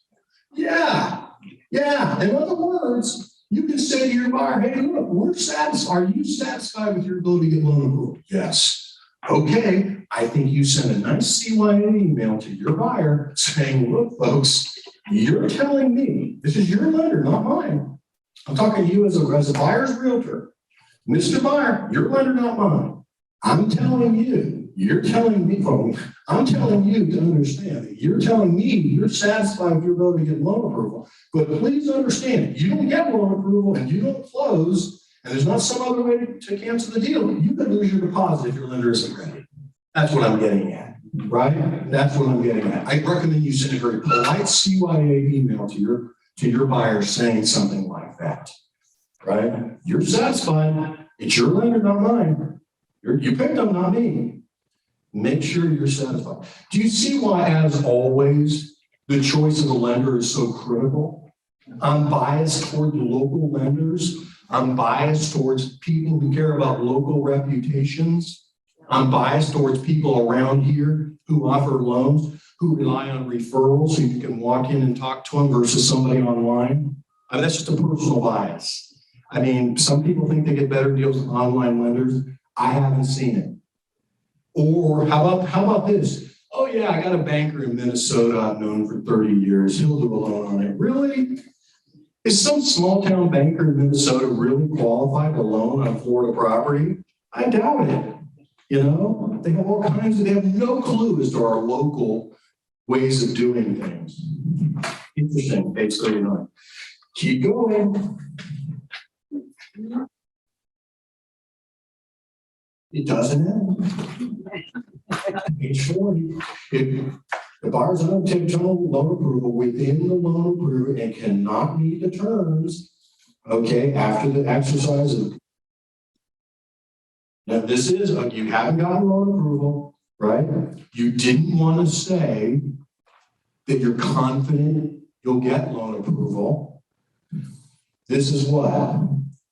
Yeah. In other words, you can say to your buyer, hey, look, we're satisfied. Are you satisfied with your ability to get loan approval? Yes. Okay. I think you send a nice CYA email to your buyer saying, look, folks, you're telling me, this is your lender, not mine. I'm talking to you as a buyer's realtor. Mr. Buyer, your lender, not mine. I'm telling you, you're telling me, I'm telling you to understand that you're telling me you're satisfied with your ability to get loan approval. But please understand, you don't get loan approval and you don't close, and there's not some other way to cancel the deal, you could lose your deposit if your lender isn't ready. That's what I'm getting at. Right? That's what I'm getting at. I recommend you send a very polite CYA email to your buyer saying something like that. Right? You're satisfied. It's your lender, not mine. You picked them, not me. Make sure you're satisfied. Do you see why, as always, the choice of the lender is so critical? I'm biased toward the local lenders. I'm biased towards people who care about local reputations. I'm biased towards people around here who offer loans, who rely on referrals so you can walk in and talk to them versus somebody online. I mean, that's just a personal bias. I mean, some people think they get better deals with online lenders. I haven't seen it. Or how about this? Oh yeah, I got a banker in Minnesota I've known for 30 years. He'll do a loan on it. Really? Is some small town banker in Minnesota really qualified to loan on Florida property? I doubt it. You know, they have all kinds they have no clue as to our local ways of doing things. Interesting, page 39. Keep going. It doesn't end. Page 40. If the buyer's unobtainable loan approval within the loan approval and cannot meet the terms, okay, after the exercise of Now, this is, you haven't gotten loan approval, right? You didn't want to say that you're confident you'll get loan approval. This is what?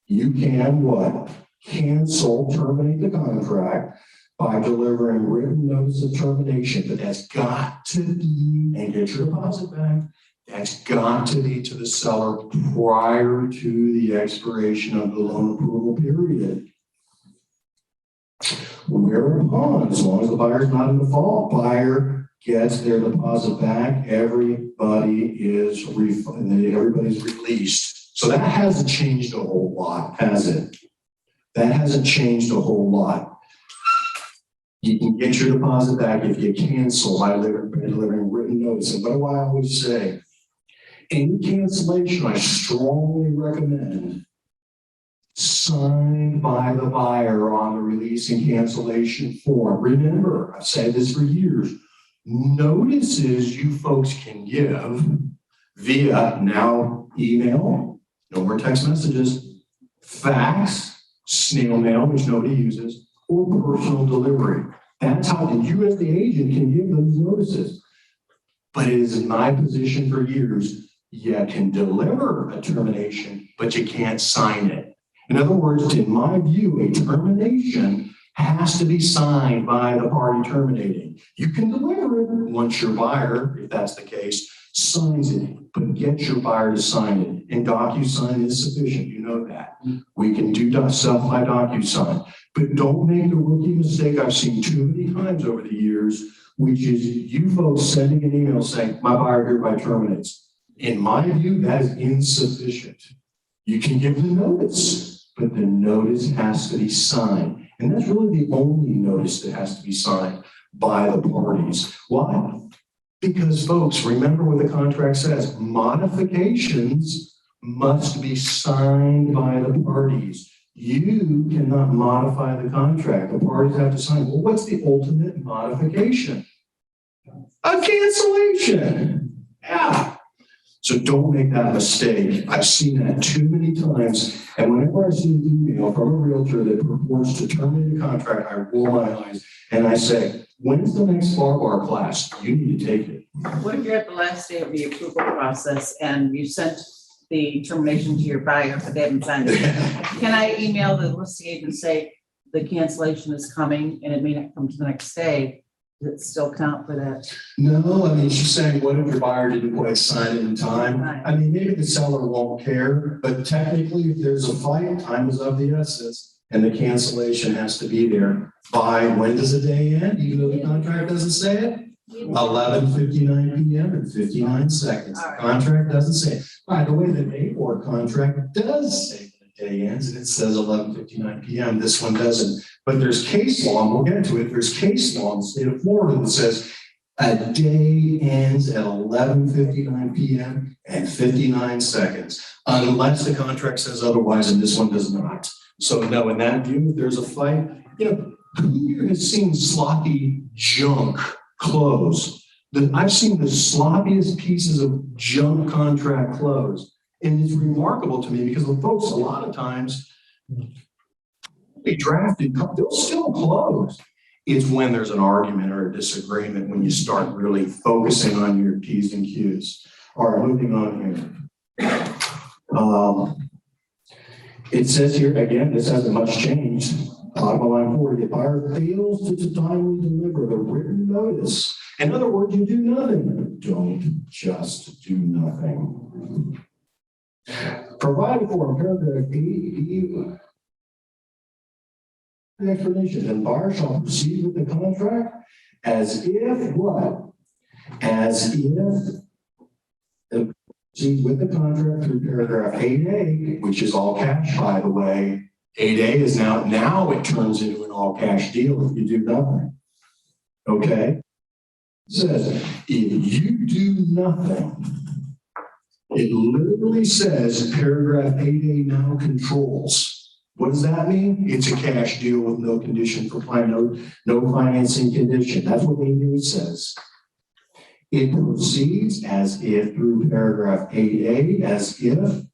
You can what? Cancel, terminate the contract by delivering written notice of termination, but that's got to be, and get your deposit back, that's got to be to the seller prior to the expiration of the loan approval period. Whereupon, as long as the buyer's not in default, buyer gets their deposit back, everybody's released. So that hasn't changed a whole lot, has it? That hasn't changed a whole lot. You can get your deposit back if you cancel by delivering written notice. And what do I always say? Any cancellation, I strongly recommend signed by the buyer on the release and cancellation form. Remember, I've said this for years, notices you folks can give via now email, no more text messages, fax, snail mail, which nobody uses, or personal delivery. That's how you as the agent can give those notices. But it is in my position for years, you can deliver a termination, but you can't sign it. In other words, in my view, a termination has to be signed by the party terminating. You can deliver it once your buyer, if that's the case, signs it, but get your buyer to sign it. And DocuSign is sufficient, you know that. We can do stuff by DocuSign, but don't make the rookie mistake I've seen too many times over the years, which is you folks sending an email saying, my buyer hereby terminates. In my view, that is insufficient. You can give the notice, but the notice has to be signed. And that's really the only notice that has to be signed by the parties. Why? Because folks, remember what the contract says, modifications must be signed by the parties. You cannot modify the contract. The parties have to sign. Well, what's the ultimate modification? A cancellation. Yeah. So don't make that mistake. I've seen that too many times. And whenever I see an email from a realtor that purports to terminate a contract, I roll my eyes and I say, when's the next BAR class? You need to take it. What if you're at the last day of the approval process and you sent the termination to your buyer, but they haven't signed it? Can I email the listing agent and say the cancellation is coming and it may not come to the next day? Does it still count for that? No, I mean, she's saying, what if your buyer didn't quite sign it in time? Right. I mean, maybe the seller won't care, but technically, if there's a fight, time is of the essence, and the cancellation has to be there by, when does the day end? Even though the contract doesn't say it? 11:59 p.m. and 59 seconds. The contract doesn't say it. By the way, the BAR contract does say when the day ends, and it says 11:59 p.m. This one doesn't. But there's case law, and we'll get into it. There's case law in the state of Florida that says a day ends at 11:59 p.m. and 59 seconds, unless the contract says otherwise, and this one does not. So no, in that view, if there's a fight, who here has seen sloppy junk close? I've seen the sloppiest pieces of junk contract close. And it's remarkable to me because the folks, a lot of times, they drafted, they'll still close. It's when there's an argument or a disagreement when you start really focusing on your P's and Q's. All right, moving on here. It says here, again, this hasn't much changed. Bottom line 40, the buyer fails to timely deliver the written notice. In other words, you do nothing. Don't just do nothing. Provided for in paragraph 8, the explanation, and buyer shall proceed with the contract as if what? As if proceed with the contract through paragraph 8A, which is all cash, by the way. 8A is now it turns into an all cash deal if you do nothing. Okay? It says, if you do nothing, it literally says paragraph 8A now controls. What does that mean? It's a cash deal with no condition for no financing condition. That's what 8A says. It proceeds as if through paragraph 8A, as if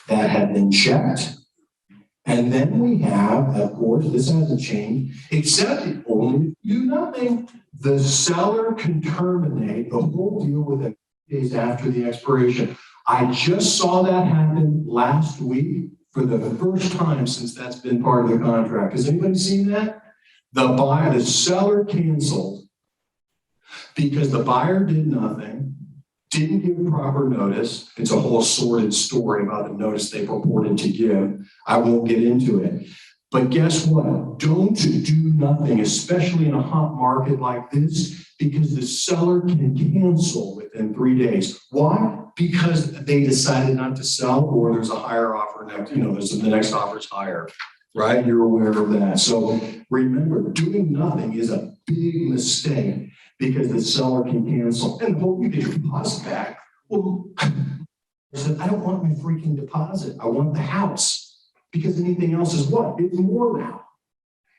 that had been checked And then we have, of course, this hasn't changed, except if only if you do nothing, the seller can terminate the whole deal within days after the expiration. I just saw that happen last week for the first time since that's been part of the contract. Has anybody seen that? The seller canceled because the buyer did nothing, didn't give proper notice. It's a whole sordid story about the notice they purported to give. I won't get into it. But guess what? Don't do nothing, especially in a hot market like this, because the seller can cancel within 3 days. Why? Because they decided not to sell, or there's a higher offer next, the next offer's higher, right? You're aware of that. So remember, doing nothing is a big mistake because the seller can cancel and hope you get your deposit back. Well, I said, I don't want my freaking deposit. I want the house. Because anything else is what? It's more now.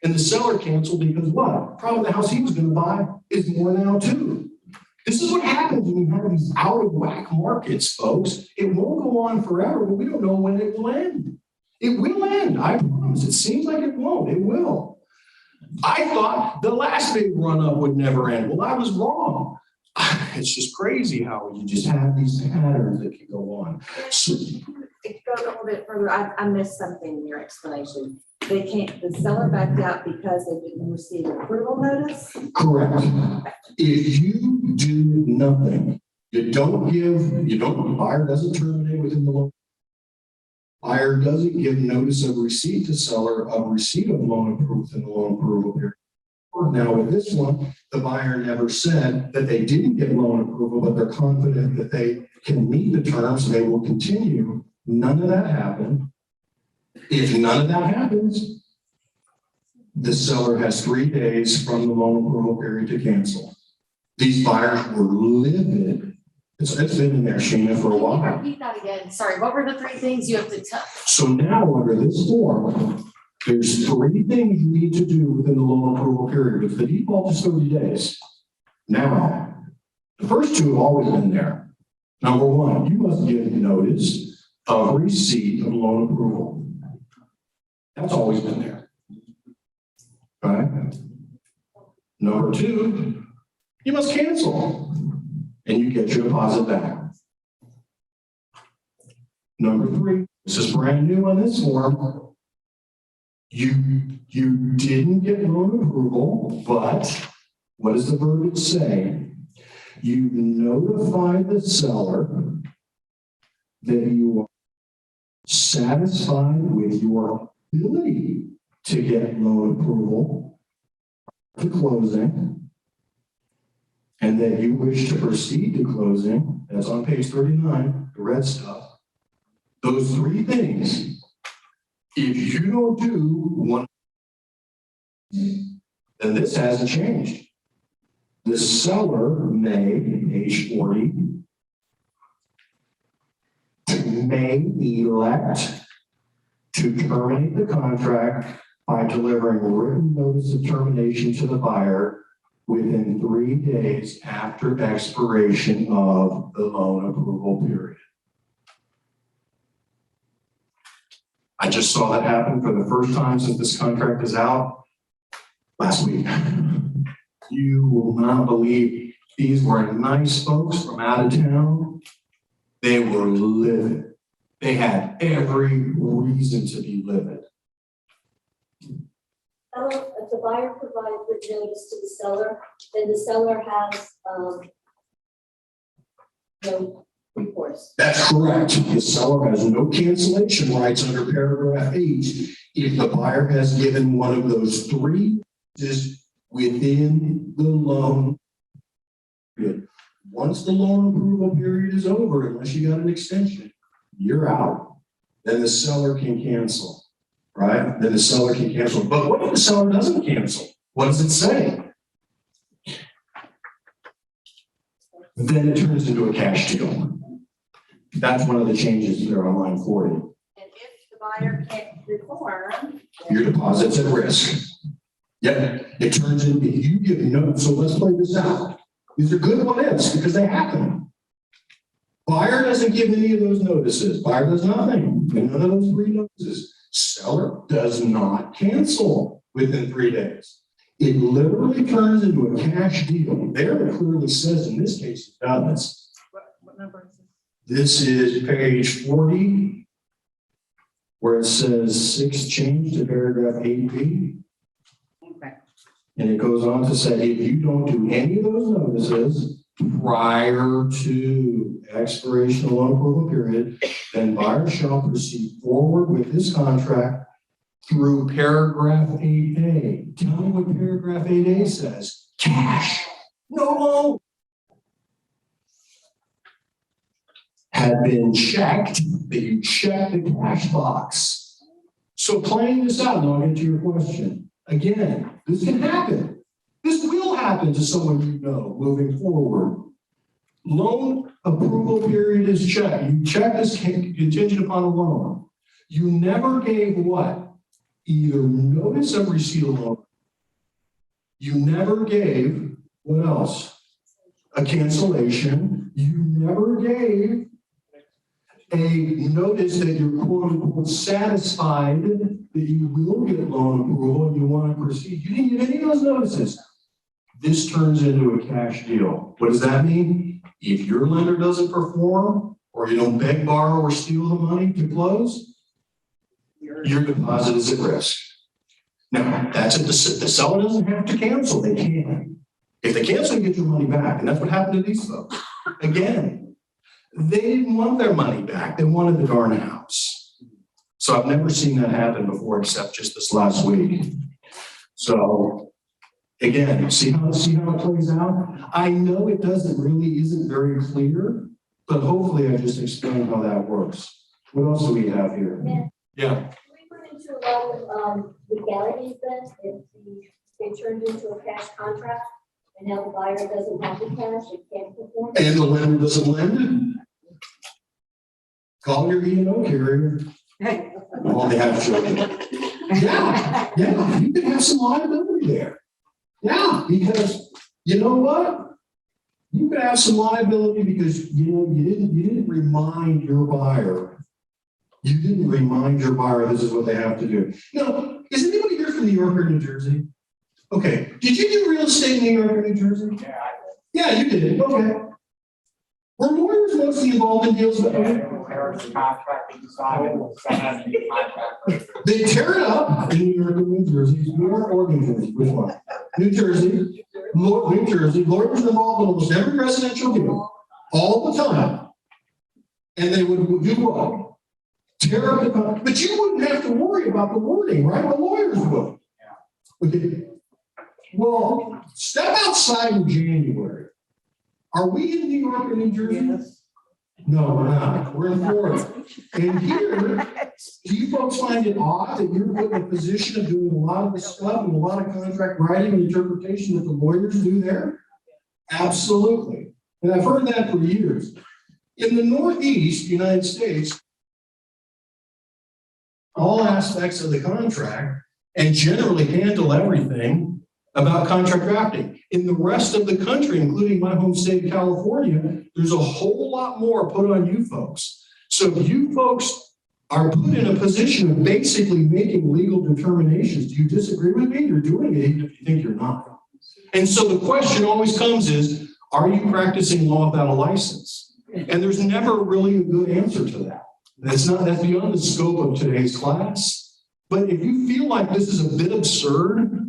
And the seller canceled because what? Probably the house he was going to buy is more now too. This is what happens when you have these out of whack markets, folks. It won't go on forever, but we don't know when it will end. It will end, I promise. It seems like it won't. It will. I thought the last big run-up would never end. Well, I was wrong. It's just crazy how you just have these patterns that can go on. So, If you go a little bit further, I missed something in your explanation. The seller backed out because they didn't receive approval notice? correct. If you do nothing, the buyer doesn't terminate within the loan. Buyer doesn't give notice of receipt to seller of receipt of loan approval in the loan approval period. Now with this one, the buyer never said that they didn't get loan approval, but they're confident that they can meet the terms, they will continue. None of that happened. If none of that happens, the seller has 3 days from the loan approval period to cancel. These buyers were livid. It's been in there, Sheena, for a while. Repeat that again. Sorry, what were the 3 things you have to tell? So now under this form, there's 3 things you need to do within the loan approval period. If the default is 30 days. Now, the first 2 have always been there. Number 1, you must give notice of receipt of loan approval. That's always been there. Right? Number 2, you must cancel and you get your deposit back. Number 3, this is brand new on this form. You didn't get loan approval, but what does the verbiage say? You notify the seller that you are satisfied with your ability to get loan approval to closing, and that you wish to proceed to closing. That's on page 39, the red stuff. Those 3 things. If you don't do one, then this hasn't changed. The seller may, page 40, may elect to terminate the contract by delivering a written notice of termination to the buyer within 3 days after expiration of the loan approval period. I just saw that happen for the first time since this contract is out last week. You will not believe these were nice folks from out of town. They were livid. They had every reason to be livid. If the buyer provides written notice to the seller, then the seller has no recourse. That's correct. The seller has no cancellation rights under paragraph 8 if the buyer has given one of those 3 is within the loan period. Once the loan approval period is over, unless you got an extension, you're out. Then the seller can cancel, right? Then the seller can cancel. But what if the seller doesn't cancel? What does it say? Then it turns into a cash deal. That's one of the changes that are on line 40. And if the buyer can't perform, Your deposit's at risk. Yep, it turns into, you give notice. So let's play this out. These are good what ifs because they happen. Buyer doesn't give any of those notices. Buyer does nothing. And none of those 3 notices. Seller does not cancel within 3 days. It literally turns into a cash deal. There it clearly says in this case it does. What number is it? This is page 40, where it says 6 change to paragraph 8B. Okay. And it goes on to say, if you don't do any of those notices prior to expiration of loan approval period, then buyer shall proceed forward with this contract through paragraph 8A. Tell me what paragraph 8A says. Cash, no loan. Had been checked, that you check the cash box. So playing this out, and I'll get to your question. Again, this can happen. This will happen to someone you know moving forward. Loan approval period is checked. You check this contingent upon a loan. You never gave what? Either notice of receipt of loan. You never gave, what else? A cancellation. You never gave a notice that you're quote unquote satisfied that you will get loan approval and you want to proceed. You didn't get any of those notices. This turns into a cash deal. What does that mean? If your lender doesn't perform or you don't beg, borrow, or steal the money to close, your deposit is at risk. Now, that's it. The seller doesn't have to cancel. They can. If they cancel, you get your money back. And that's what happened to these folks. Again, they didn't want their money back. They wanted the darn house. So I've never seen that happen before, except just this last week. So again, see how it plays out? I know it isn't very clear, but hopefully I just explained how that works. What else do we have here? Yeah. We run into a lot of legalities then, if they turned into a cash contract, and now the buyer doesn't have the cash, it can't perform. And the lender doesn't lend? Call your E&O carrier. Well, they have children. Yeah, you can have some liability there. Yeah, because you know what? You could have some liability because you didn't remind your buyer. You didn't remind your buyer this is what they have to do. Now, is anybody here from New York or New Jersey? Okay. Did you do real estate in New York or New Jersey? Yeah, I Yeah, you did. Okay. Were lawyers mostly involved in deals? There's a contract we decided, send the contract. They tear it up in New York and New Jersey. New York or New Jersey? Which one? New Jersey. New Jersey. Lawyers are involved in almost every residential deal all the time. And they would do what? Tear up the contract. But you wouldn't have to worry about the wording, right? The lawyers would. Okay. Well, step outside in January. Are we in New York or New Jersey? Yes. No, we're not. We're in Florida. And here, do you folks find it odd that you're put in a position of doing a lot of the stuff and a lot of contract writing and interpretation that the lawyers do there? Absolutely. And I've heard that for years. In the Northeast United States, all aspects of the contract and generally handle everything about contract drafting. In the rest of the country, including my home state of California, there's a whole lot more put on you folks. So if you folks are put in a position of basically making legal determinations, do you disagree with me? You're doing it even if you think you're not. And so the question always comes is, are you practicing law without a license? And there's never really a good answer to that. That's beyond the scope of today's class. But if you feel like this is a bit absurd,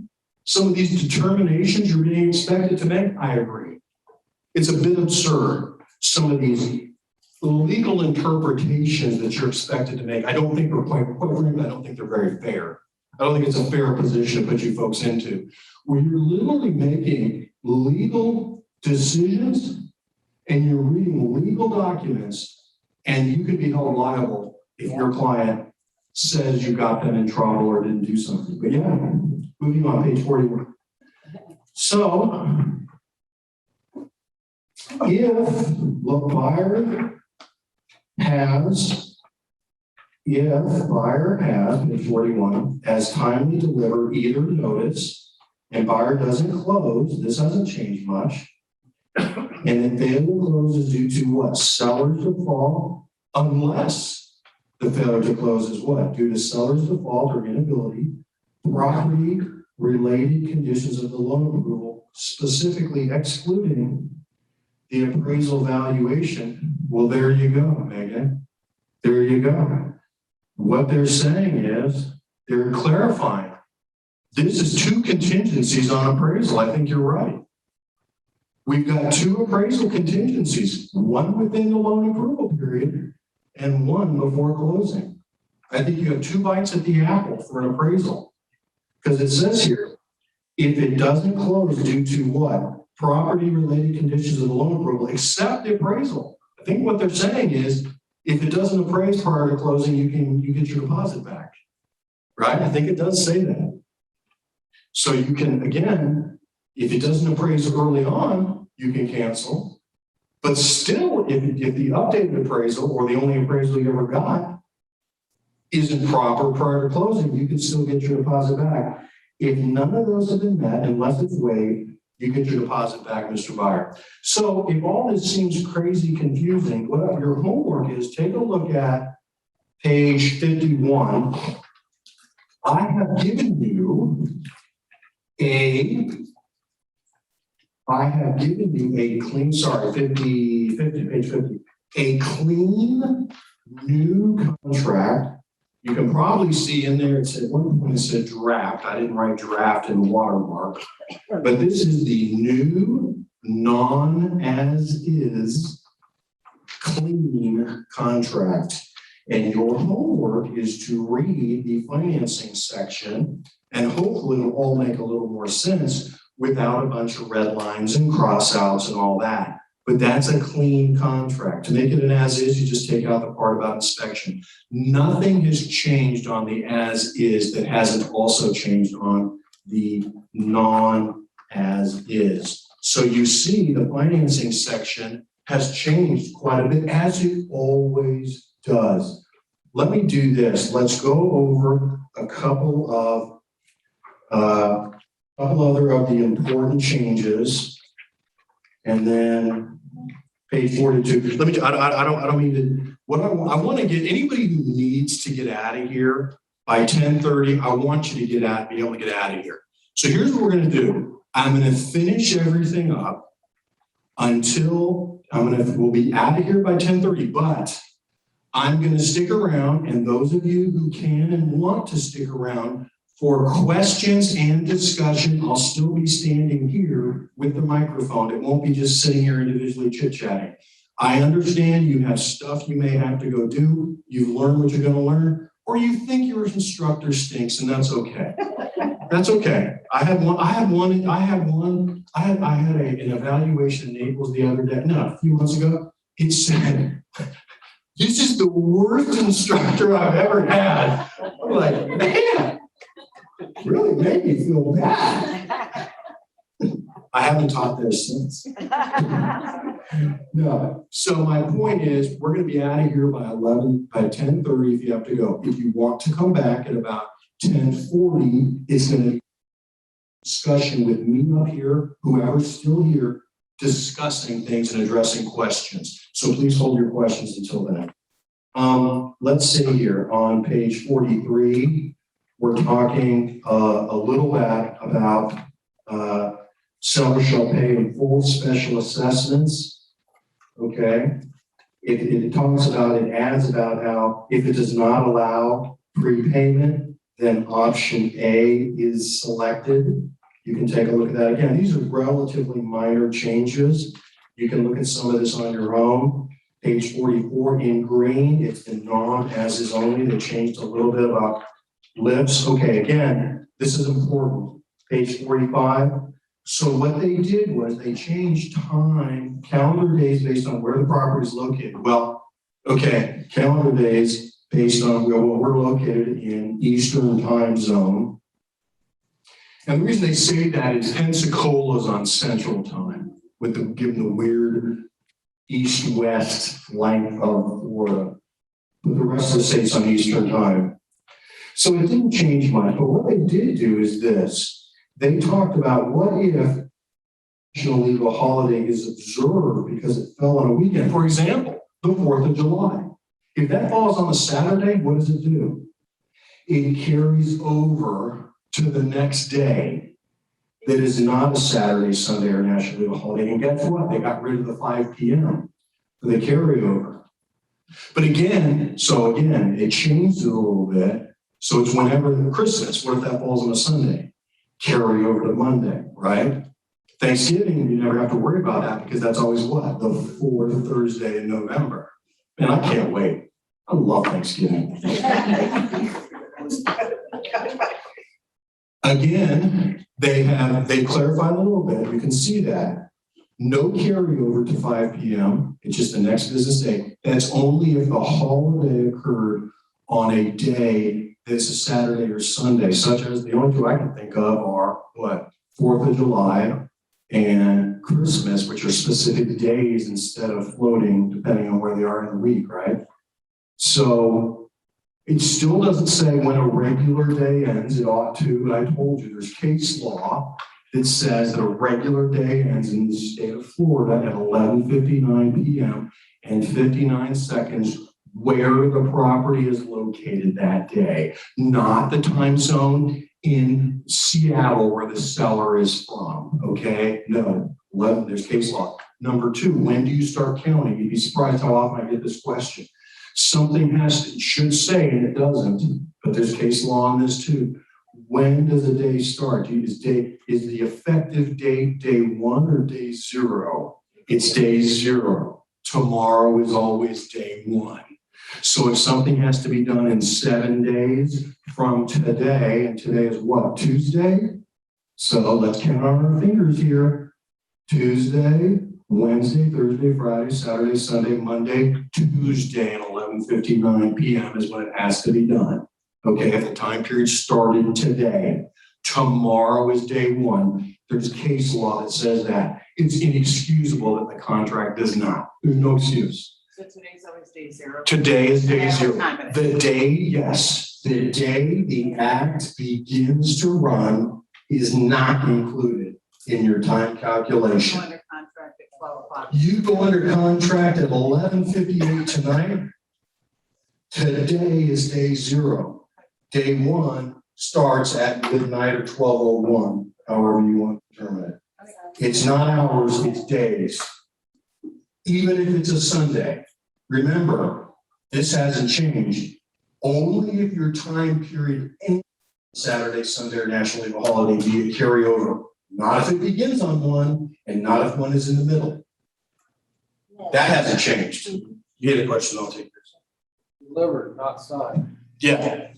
some of these determinations you're being expected to make, I agree. It's a bit absurd. Some of these legal interpretations that you're expected to make, I don't think are quite frankly, I don't think they're very fair. I don't think it's a fair position to put you folks into. Where you're literally making legal decisions and you're reading legal documents and you could be held liable if your client says you got them in trouble or didn't do something. But yeah, moving on, page 41. So, if the buyer has, page 41, has timely delivered either notice and buyer doesn't close, this hasn't changed much, and if failure to close is due to what? Seller's default, unless the failure to close is what? Due to seller's default or inability, property-related conditions of the loan approval, specifically excluding the appraisal valuation. Well, there you go, Megan. There you go. What they're saying is, they're clarifying. This is two contingencies on appraisal. I think you're right. We've got two appraisal contingencies, one within the loan approval period and one before closing. I think you have two bites at the apple for an appraisal. Because it says here, if it doesn't close due to what? Property-related conditions of the loan approval, except the appraisal. I think what they're saying is, if it doesn't appraise prior to closing, you get your deposit back. Right? I think it does say that. So you can, again, if it doesn't appraise early on, you can cancel. But still, if the updated appraisal or the only appraisal you ever got isn't proper prior to closing, you can still get your deposit back. If none of those have been met, unless it's waived, you get your deposit back, Mr. Buyer. So if all this seems crazy confusing, what your homework is, take a look at page 51. I have given you a clean, page 50, a clean new contract. You can probably see in there, it said, one point it said draft. I didn't write draft in the watermark, but this is the new non-as-is clean contract. And your homework is to read the financing section, and hopefully it'll all make a little more sense without a bunch of red lines and cross-outs and all that. But that's a clean contract. To make it an as-is, you just take out the part about inspection. Nothing has changed on the as-is that hasn't also changed on the non-as-is. So you see the financing section has changed quite a bit, as it always does. Let me do this. Let's go over a couple other of the important changes, and then page 42. Let me. I don't mean to. What I want to get anybody who needs to get out of here by 10:30. I want you to be able to get out of here. So here's what we're going to do. I'm going to finish everything up until we'll be out of here by 10:30. But I'm going to stick around, and those of you who can and want to stick around for questions and discussion, I'll still be standing here with the microphone. It won't be just sitting here individually chit-chatting. I understand you have stuff you may have to go do. You've learned what you're going to learn, or you think your instructor stinks, and that's okay. That's okay. I had an evaluation in Naples the other day, a few months ago. It said, "This is the worst instructor I've ever had." I'm like, man. Really made me feel bad. I haven't taught this since. No. So my point is, we're going to be out of here by 10:30 if you have to go. If you want to come back at about 10:40, it's going to be a discussion with me up here, whoever's still here, discussing things and addressing questions. So please hold your questions until then. Let's see here on page 43. We're talking a little bit about seller shall pay in full special assessments. Okay. It talks about, it adds about how if it does not allow prepayment, then option A is selected. You can take a look at that again. These are relatively minor changes. You can look at some of this on your own. Page 44 in green, it's the non-as-is only. They changed a little bit about lips. Okay, again, this is important. Page 45. So what they did was they changed time, calendar days based on where the property is located. Well, okay, calendar days based on where we're located in Eastern time zone. And the reason they say that is Pensacola's on Central time, given the weird east-west length of Florida. But the rest of the state's on Eastern time. So it didn't change much, but what they did do is this. They talked about what if national legal holiday is observed because it fell on a weekend. For example, the 4th of July. If that falls on a Saturday, what does it do? It carries over to the next day that is not a Saturday, Sunday, or National Legal Holiday. And guess what? They got rid of the 5 p.m. for the carryover. But again, it changed it a little bit. So it's whenever Christmas, what if that falls on a Sunday? Carry over to Monday, right? Thanksgiving, you never have to worry about that because that's always what? The 4th Thursday in November. And I can't wait. I love Thanksgiving. Again, they clarified a little bit. You can see that. No carryover to 5 p.m. It's just the next business day. That's only if the holiday occurred on a day that's a Saturday or Sunday, such as the only two I can think of are what? 4th of July and Christmas, which are specific days instead of floating depending on where they are in the week, right? So it still doesn't say when a regular day ends. It ought to, I told you, there's case law that says that a regular day ends in the state of Florida at 11:59 p.m. and 59 seconds where the property is located that day, not the time zone in Seattle where the seller is from, okay? No, there's case law. Number 2, when do you start counting? You'd be surprised how often I get this question. Something it should say, and it doesn't, but there's case law on this too. When does a day start? Is the effective date day 1 or day 0? It's day 0. Tomorrow is always day 1. So if something has to be done in 7 days from today, and today is what, Tuesday? So let's count on our fingers here. Tuesday, Wednesday, Thursday, Friday, Saturday, Sunday, Monday, Tuesday at 11:59 p.m. is when it has to be done. Okay, if the time period started today, tomorrow is day 1. There's case law that says that. It's inexcusable that the contract does not. There's no excuse. So today's always day 0. Today is day Yeah, 0. what time it is. The day, yes, the day the act begins to run is not included in your time Go calculation. under contract at 12 o'clock. You go under contract at 11:58 tonight. Today is day 0. Day 1 starts at midnight or 12:01, however you want to determine it. It's not hours, it's days. Even if it's a Sunday. Remember, this hasn't changed. Only if your time period ends Saturday, Sunday, or National Legal Holiday do you carry over. Not if it begins on one, and not if one is in the middle. That hasn't changed. You had a question, I'll take this. Delivered, not signed. Yeah.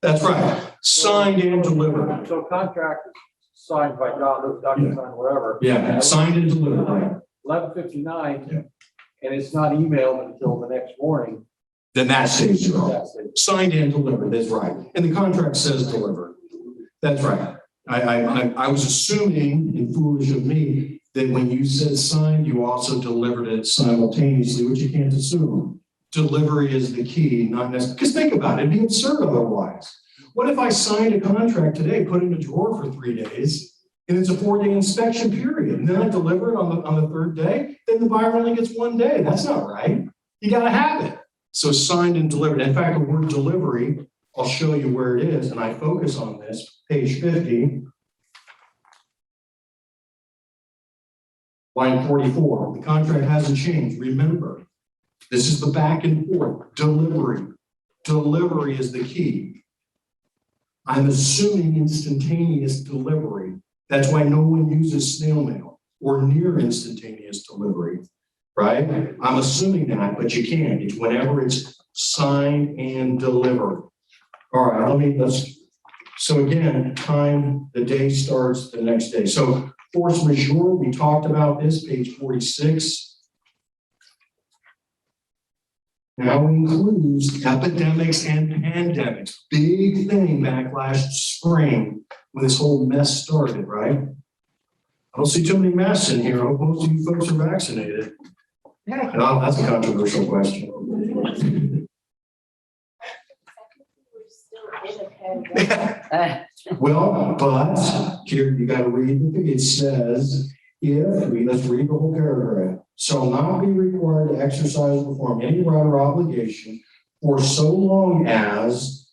That's right. Signed and delivered. So contract is signed by DocuSign, whatever. Yeah, signed and delivered, right? 11:59. Yeah. And it's not emailed until the next morning. Then that's day 0. That's it. Signed and delivered, that's right. And the contract says delivered. That's right. I was assuming, and foolish of me, that when you said signed, you also delivered it simultaneously, which you can't assume. Delivery is the key, not necessarily, because think about it, it'd be absurd otherwise. What if I signed a contract today, put it in a drawer for 3 days, and it's a 4-day inspection period, and then I deliver it on the 3rd day, then the buyer only gets 1 day. That's not right. You gotta have it. So signed and delivered. In fact, the word delivery, I'll show you where it is, and I focus on this, page 50. Line 44, the contract hasn't changed. Remember, this is the back and forth, delivery. Delivery is the key. I'm assuming instantaneous delivery. That's why no one uses snail mail or near instantaneous delivery, right? I'm assuming that, but you can't. It's whenever it's signed and delivered. All right, so again, time, the day starts the next day. So force majeure, we talked about this, page 46. Now includes epidemics and pandemics. Big thing back last spring when this whole mess started, right? I don't see too many masks in here. I hope most of you folks are vaccinated. No, that's a controversial question. Well, but here you got to read it. It says let's read the whole paragraph, shall not be required to exercise or perform any right or obligation for so long as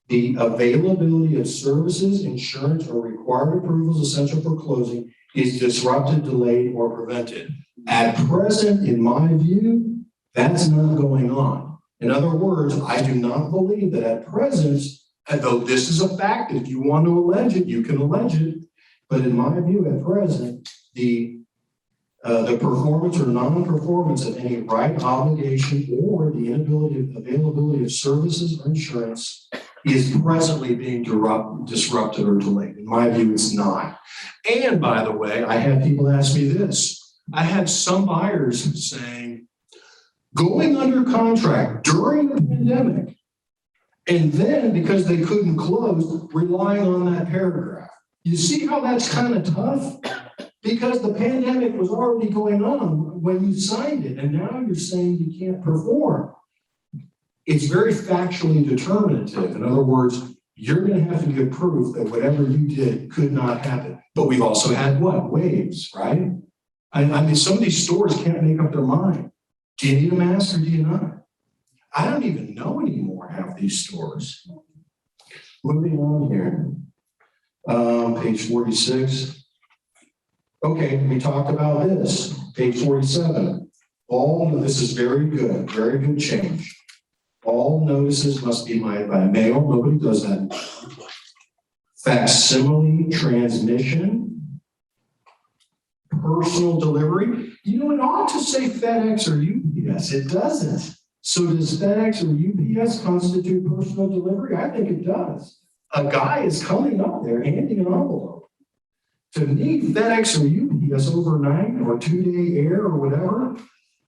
the availability of services, insurance, or required approvals essential for closing is disrupted, delayed, or prevented. At present, in my view, that's not going on. In other words, I do not believe that at present, and though this is a fact, if you want to allege it, you can allege it. But in my view, at present, the performance or non-performance of any right, obligation, or the availability of services or insurance is presently being disrupted or delayed. In my view, it's not. And by the way, I had people ask me this. I had some buyers saying, going under contract during the pandemic, and then because they couldn't close, relying on that paragraph. You see how that's kind of tough? Because the pandemic was already going on when you signed it, and now you're saying you can't perform. It's very factually determinative. In other words, you're going to have to give proof that whatever you did could not happen. But we've also had what? Waves, right? I mean, some of these stores can't make up their mind. Do you need a mask or do you not? I don't even know anymore half these stores. Moving on here. Page 46. Okay, we talked about this. Page 47. This is very good change. All notices must be made by mail. Nobody does that. Facsimile transmission. Personal delivery. You know, it ought to say FedEx or UPS. It doesn't. So does FedEx or UPS constitute personal delivery? I think it does. A guy is coming up there handing an envelope. To me, FedEx or UPS overnight or 2-day air or whatever,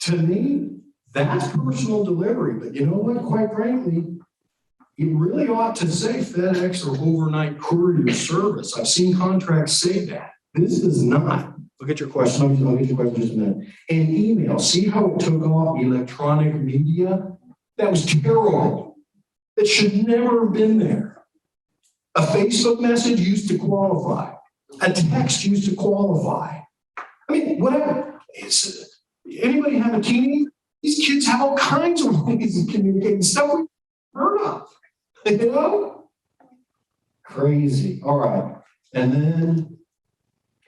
to me, that's personal delivery. But you know what, quite frankly, it really ought to say FedEx or overnight courier service. I've seen contracts say that. This is not. I'll get your question. I'll get your question in just a minute. And email, see how it took off electronic media? That was terrible. It should never have been there. A Facebook message used to qualify. A text used to qualify. I mean, whatever. Anybody have a teenager? These kids have all kinds of ways of communicating, stuff we've heard of. You know? Crazy. All right. And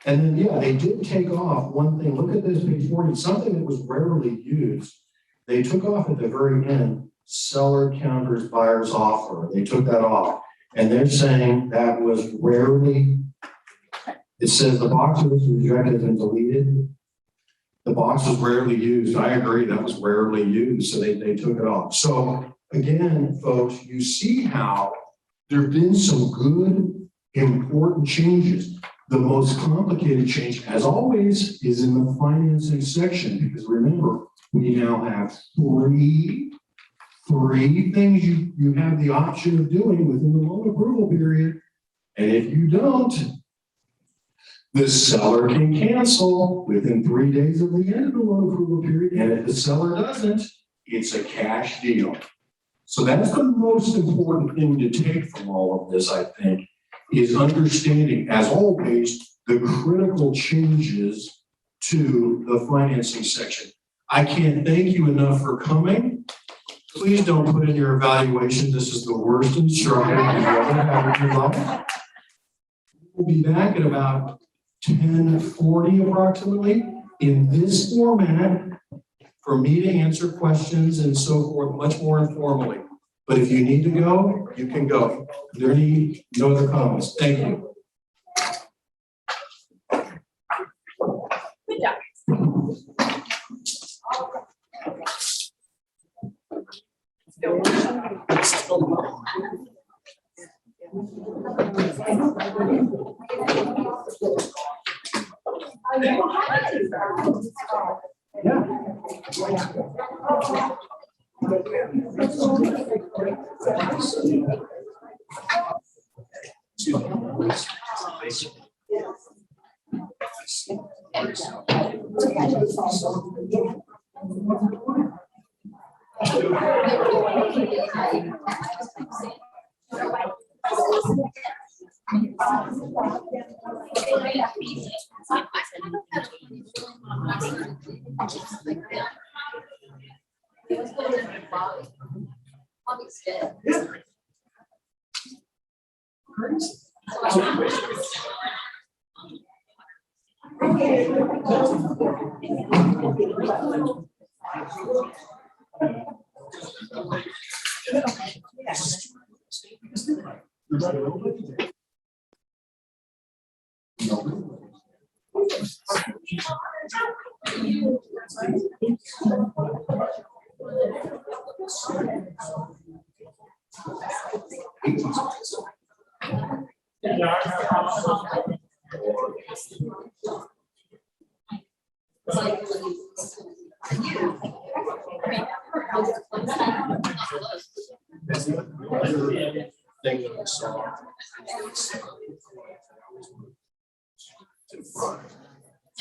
then, yeah, they did take off one thing. Look at this, page 40, something that was rarely used. They took off at the very end, seller counters buyer's offer. They took that off. And they're saying that was rarely, it says the box was rejected and deleted. The box was rarely used. I agree, that was rarely used. So they took it off. So again, folks, you see how there have been some good, important changes. The most complicated change, as always, is in the financing section, because remember, we now have three things you have the option of doing within the loan approval period. And if you don't, the seller can cancel within 3 days of the end of the loan approval period. And if the seller doesn't, it's a cash deal. So that's the most important thing to take from all of this, I think, is understanding, as always, the critical changes to the financing section. I can't thank you enough for coming. Please don't put in your evaluation, this is the worst instructor you've ever had in your life. We'll be back at about 10:40 approximately in this format for me to answer questions and so forth, much more informally. But if you need to go, you can go. Are there no other comments? Thank you. Good job. Thing that I saw.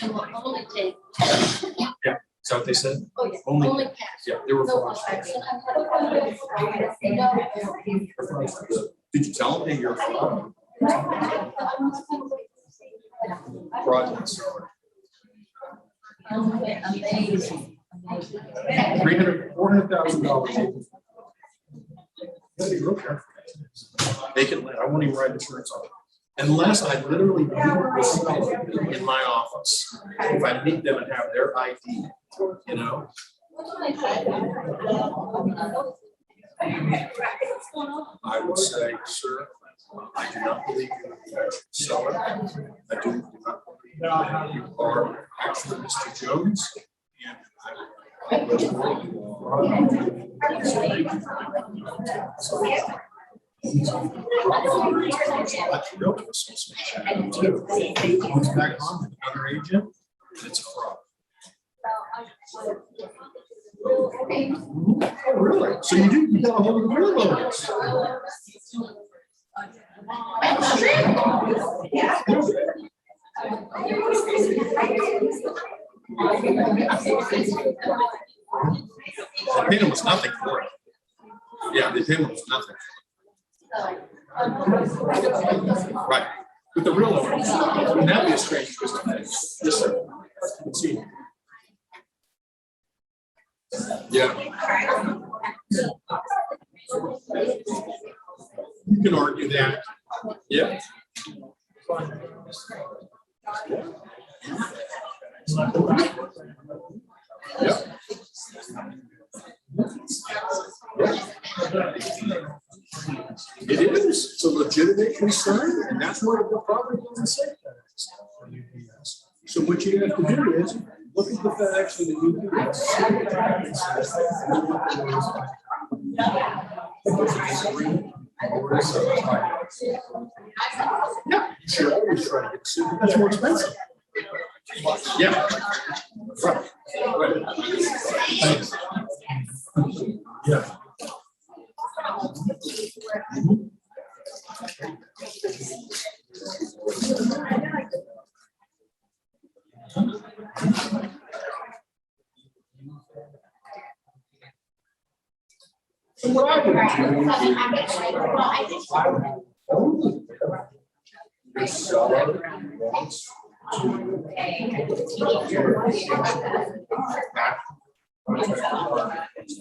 And will only take, Is that what they said? oh yeah, Only- only cash. Yeah, they were. No Did you tell them that you're fraud? Projects. Amazing. $400,000. Gotta be real careful. They can, I won't even write insurance on it. Unless I literally meet with someone in my office. If I meet them and have their ID, you know? I would say, sir, I do not believe you sell it. I do not believe you are actually Mr. Jones. And that's Realtor Association too. Comes back on with another agent, and it's a fraud. Oh, really? So you got a hold of the real owners? The payment was nothing for it. Yeah, the payment was nothing. Right. With the real owners, wouldn't that be a strange twist of fate? Yes, sir. Let's see. Yeah. You can argue that. Yeah. Yeah. It is. It's a legitimate concern, and that's what the property doesn't say. So what you have to do is look at the facts of the UPS. Yeah, you should always try to get sued. That's more expensive. Yeah. Right. Right. Thanks. Yeah. So what I would do is the seller wants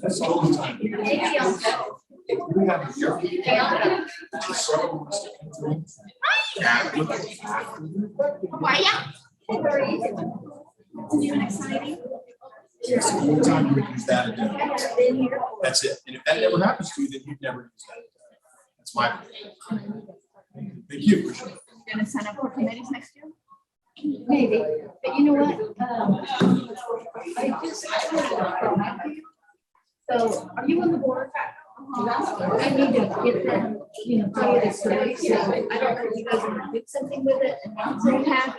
that's all the time. We have your Yes, the only time you would use that addenda. That's it. And if that never happens to you, then you'd never use that addenda. That's my opinion. Thank you. You're gonna sign up for committees next year? Maybe, but you know what? I just. So are you on the board? I need to get them, you know, tell you this story. So I don't know if you guys want to do something with it. And so we have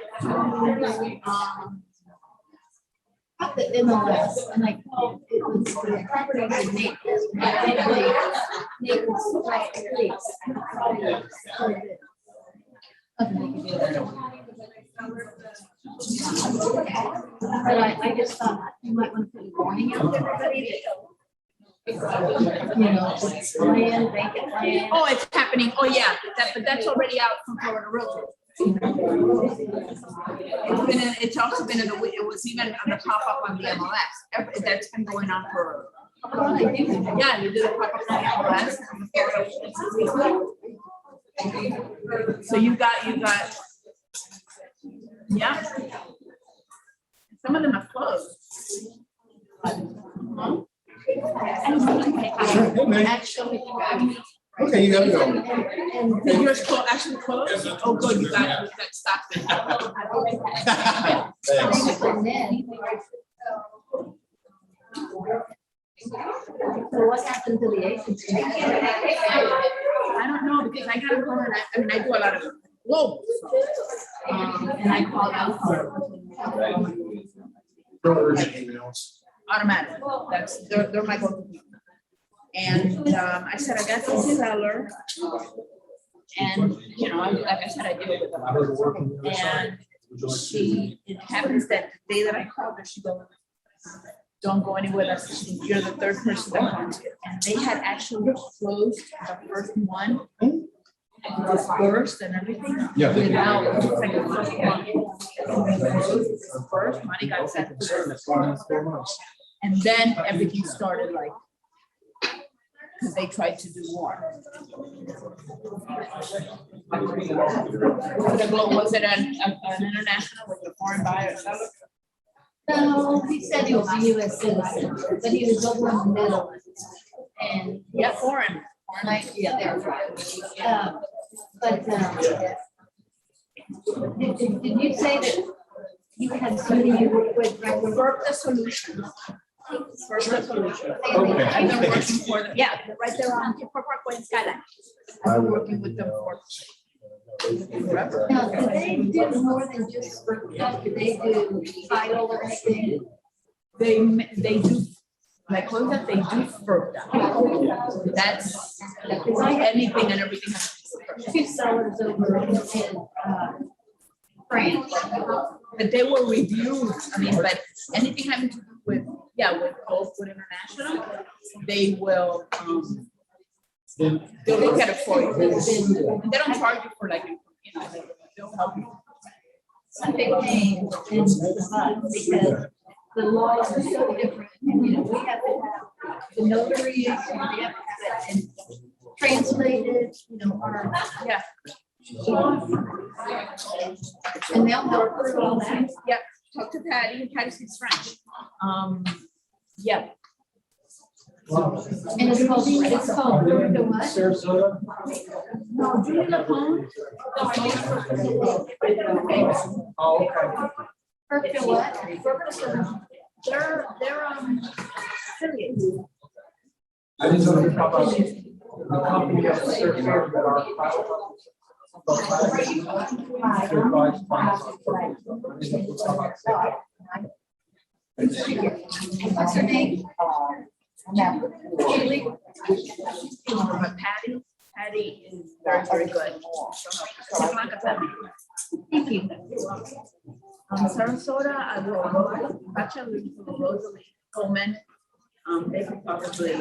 the MLS, and like, it was the property of Naples. Naples, like, police. But I just thought you might want to put a warning out to everybody land, vacant land. Oh, it's happening. Oh, yeah, but that's already out from Florida Realtor. It's also been in the, it was even on the pop-up on the MLS. That's been going on for. Yeah, you did a pop-up on the MLS. So you got, yeah. Some of them are closed. Actually, Okay, you gotta go. Did yours actually close? Oh, good, you got stopped. Thanks. So what happened to the agency? I don't know, because I gotta go and I mean, I do a lot of, whoa. And I call out automatic, that's, they're my go-to people. And I said, I got this seller. And, you know, like I said, I deal with them. And it happens that the day that I called her, she goes, don't go anywhere, you're the third person that comes here. And they had actually closed the first one, dispersed and everything. Yeah. Without, it's like the first one. First, money got sent. And then everything started like, because they tried to do more. Was it an international with a foreign buyer? No, he said he was a US citizen, but he was over in the Netherlands. And Yeah, foreign. like, yeah, that's right. Did you say that you had somebody you worked with? Work the solution. First solution. I've been working for them, yeah, right there on Hippo Parkway and Skyline. I've been working with them for forever. Now, do they do more than just stuff? Do they do title or anything? They do, like, close that they do FERPA. That's anything and everything. Two sellers over in France. But they were reviewed, I mean, but anything having to do with, yeah, with both with international, they will, they'll look at it for you. They don't charge you for like, you know, they'll help you. Some big pain in the butt because the laws are so different. And, you know, we have to have the notary, we have to have it translated, you know, our, Yeah. and they'll help with all that. Yep, talk to Patty, Patty speaks French. Yeah. And it's called the what? No, do you know phone? Oh, okay. Perfect what? They're affiliates. I just want to talk about the company of the search here that are private. What's her name? Julie? But Patty is very, very good. Thank you. Sarasota, I will, actually, Rosalie Coleman, they could probably,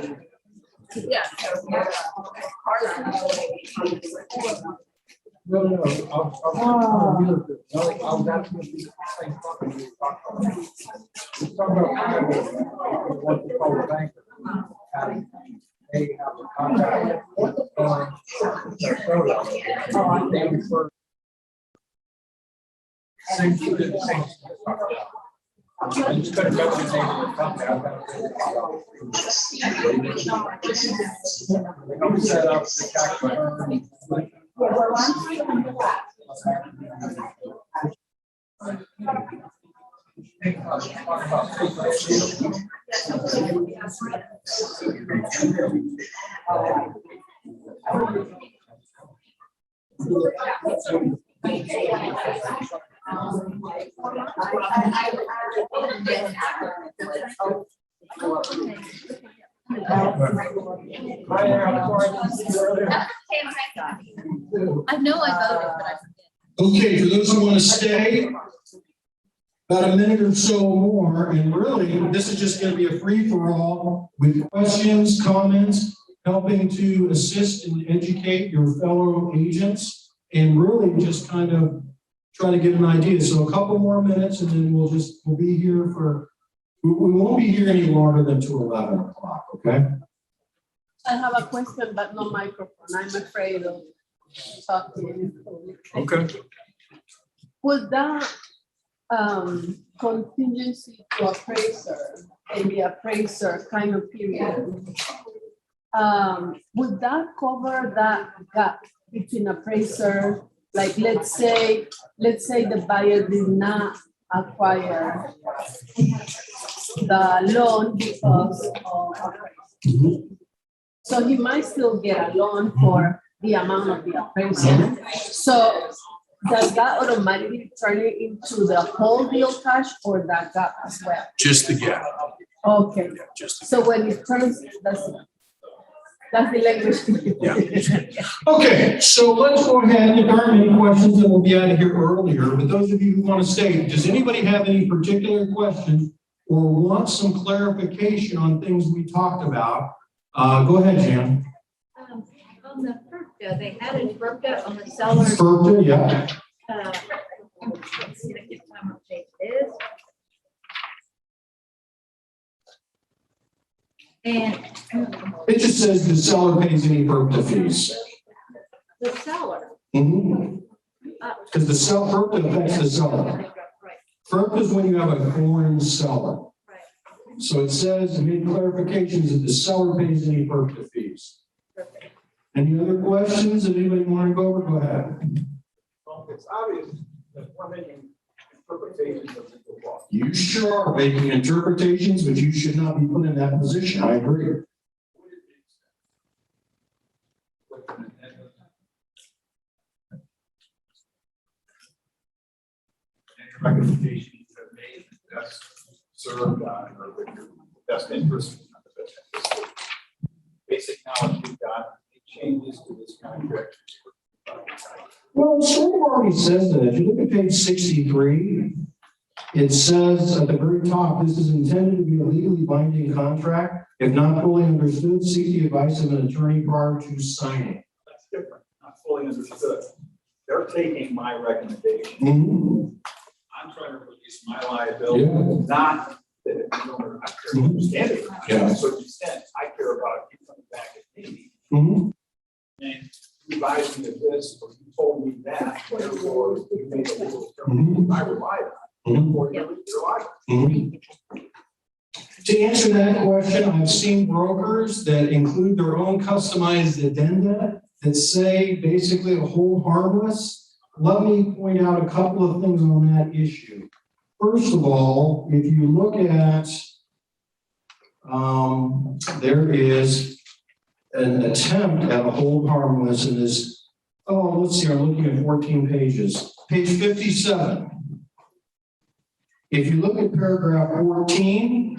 yeah. No, I was asking if the same company we talked about. We talked about what they call the banker. They have a contract with Sarasota. They refer. Same to the same. I just couldn't remember the name of the company. They help set up the tax return. I know I voted, but I forget. Okay, for those who want to stay, about a minute or so more, and really, this is just gonna be a free-for-all with questions, comments, helping to assist and educate your fellow agents, and really just kind of try to get an idea. So a couple more minutes, and then we'll be here for, we won't be here any longer than to 11 o'clock, okay? I have a question, but no microphone. I'm afraid of talking. Okay. Would that contingency to appraiser and the appraiser kind of period, would that cover that gap between appraiser? Like, let's say the buyer did not acquire the loan because of appraisal. So he might still get a loan for the amount of the appraisal. So does that automatically turn it into the whole deal cash or that gap as well? Just the gap. Okay, Yeah, just the so when it turns, that's the language. Yeah. Okay, so let's go ahead. If there aren't any questions, then we'll be out of here earlier. But those of you who want to stay, does anybody have any particular questions or want some clarification on things we talked about? Go ahead, Jan. On the FERPA, they added FERPA on the seller's. FERPA, yeah. Let's see, I can find what page it is. And It just says the seller pays any FERPA fees. the seller. Because the FERPA affects the seller. Right, FERPA is when you have a foreign seller. right. So it says, made clarifications that the seller pays any FERPA fees. Perfect. Any other questions that anybody want to go over? Go ahead. Well, it's obvious that we're making interpretations of legal law. You sure are making interpretations, but you should not be put in that position. I agree. Recommendations that are made that best served on or with your best interest. Basic knowledge we've got, changes to this contract. Well, the sort of already says that. If you look at page 63, it says at the very top, this is intended to be a legally binding contract. If not fully understood, seek the advice of an attorney prior to signing. That's different, not fully understood. They're taking my recommendation. Mhm. I'm trying to reduce my liability, Yeah. not that if you don't understand it. Yeah. To a certain extent, I care about you coming back at me Mhm. and you advised me of this, or you told me that, or you made a legal determination I relied on, Mhm. or you're liable. Mhm. To answer that question, I've seen brokers that include their own customized addenda that say basically a hold harmless. Let me point out a couple of things on that issue. First of all, if you look at, there is an attempt at a hold harmless in this, let's see, I'm looking at 14 pages. Page 57. If you look at paragraph 14,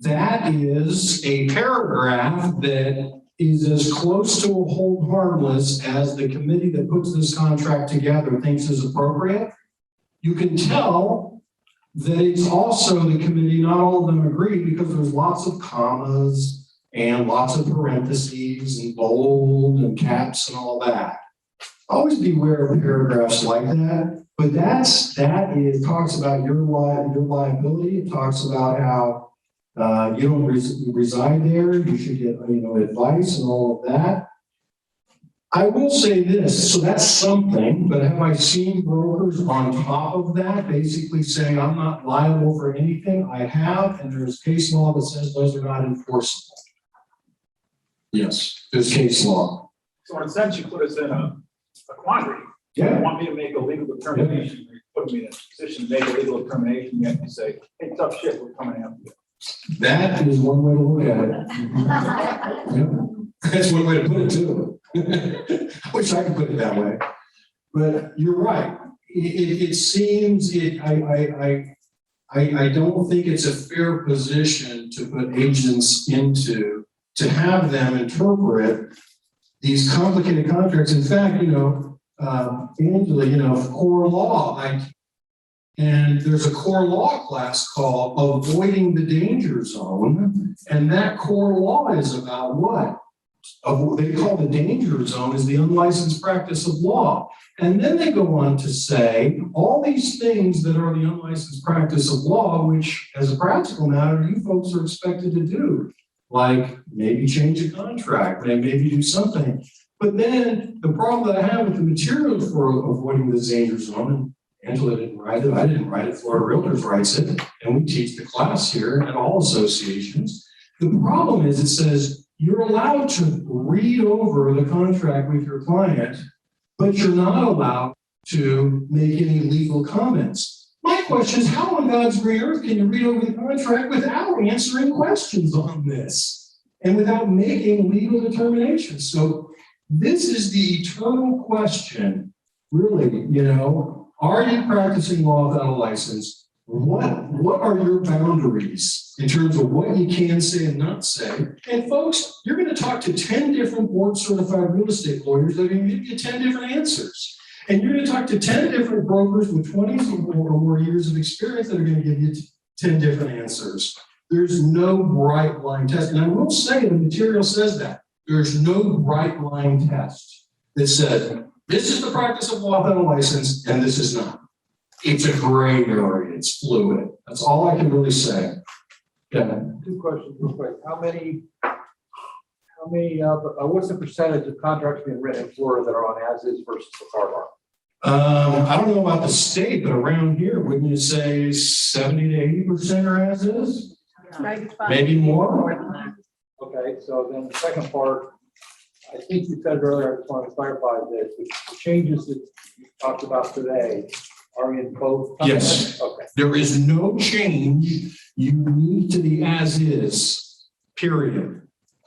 that is a paragraph that is as close to a hold harmless as the committee that puts this contract together thinks is appropriate. You can tell that it's also the committee, not all of them agree because there's lots of commas and lots of parentheses and bold and caps and all that. Always beware of paragraphs like that, but it talks about your liability. It talks about how you don't reside there. You should get, advice and all of that. I will say this, so that's something, but have I seen brokers on top of that basically saying I'm not liable for anything? I have, and there's case law that says those are not enforceable. Yes, there's case law. So in a sense, you put us in a quandary. Yeah. You want me to make a legal determination, you put me in a position to make a legal determination, you have to say, hey, tough shit, we're coming after you. That is one way to look at it. Yeah. That's one way to put it too. I wish I could put it that way. But you're right. It seems, I don't think it's a fair position to put agents into, to have them interpret these complicated contracts. In fact, Angela, core law, And there's a core law class called Avoiding the Danger Zone. And that core law is about what? They call the danger zone is the unlicensed practice of law. And then they go on to say all these things that are the unlicensed practice of law, which as a practical matter, you folks are expected to do, like maybe change a contract, maybe do something. But then the problem that I have with the materials for avoiding the danger zone, and Angela didn't write it, I didn't write it, Florida Realtors writes it, and we teach the class here at all associations. The problem is it says, you're allowed to read over the contract with your client, but you're not allowed to make any legal comments. My question is, how on God's green earth can you read over the contract without answering questions on this and without making legal determinations? So this is the eternal question, really, are you practicing law without a license? What are your boundaries in terms of what you can say and not say? And folks, you're going to talk to 10 different board certified real estate lawyers that are going to give you 10 different answers. And you're going to talk to 10 different brokers with 20 or more years of experience that are going to give you 10 different answers. There's no bright line test. And I will say the material says that. There's no bright line test that says, this is the practice of law without a license, and this is not. It's a gray area. It's fluid. That's all I can really say. Yeah. Two questions real quick. What's the percentage of contracts being written in Florida that are on as is versus the BAR? I don't know about the state, but around here, wouldn't you say 70 to 80% are as is? Maybe more? Okay, so then the second part, I think you said earlier, I just want to clarify this, the changes that you talked about today are in both? Yes. Okay. There is no change unique to the as is, period.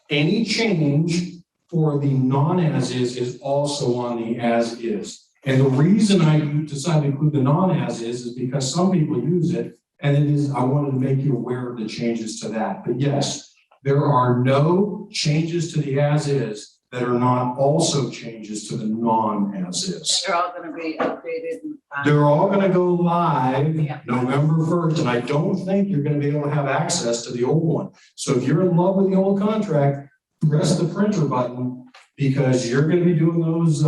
Any change for the non-as is also on the as is. And the reason I decided to include the non-as is because some people use it, and it is, I wanted to make you aware of the changes to that. But yes, there are no changes to the as is that are not also changes to the non-as is. They're all going to be updated. They're all going to go live Yeah. November 1st, and I don't think you're going to be able to have access to the old one. So if you're in love with the old contract, press the printer button because you're going to be doing those,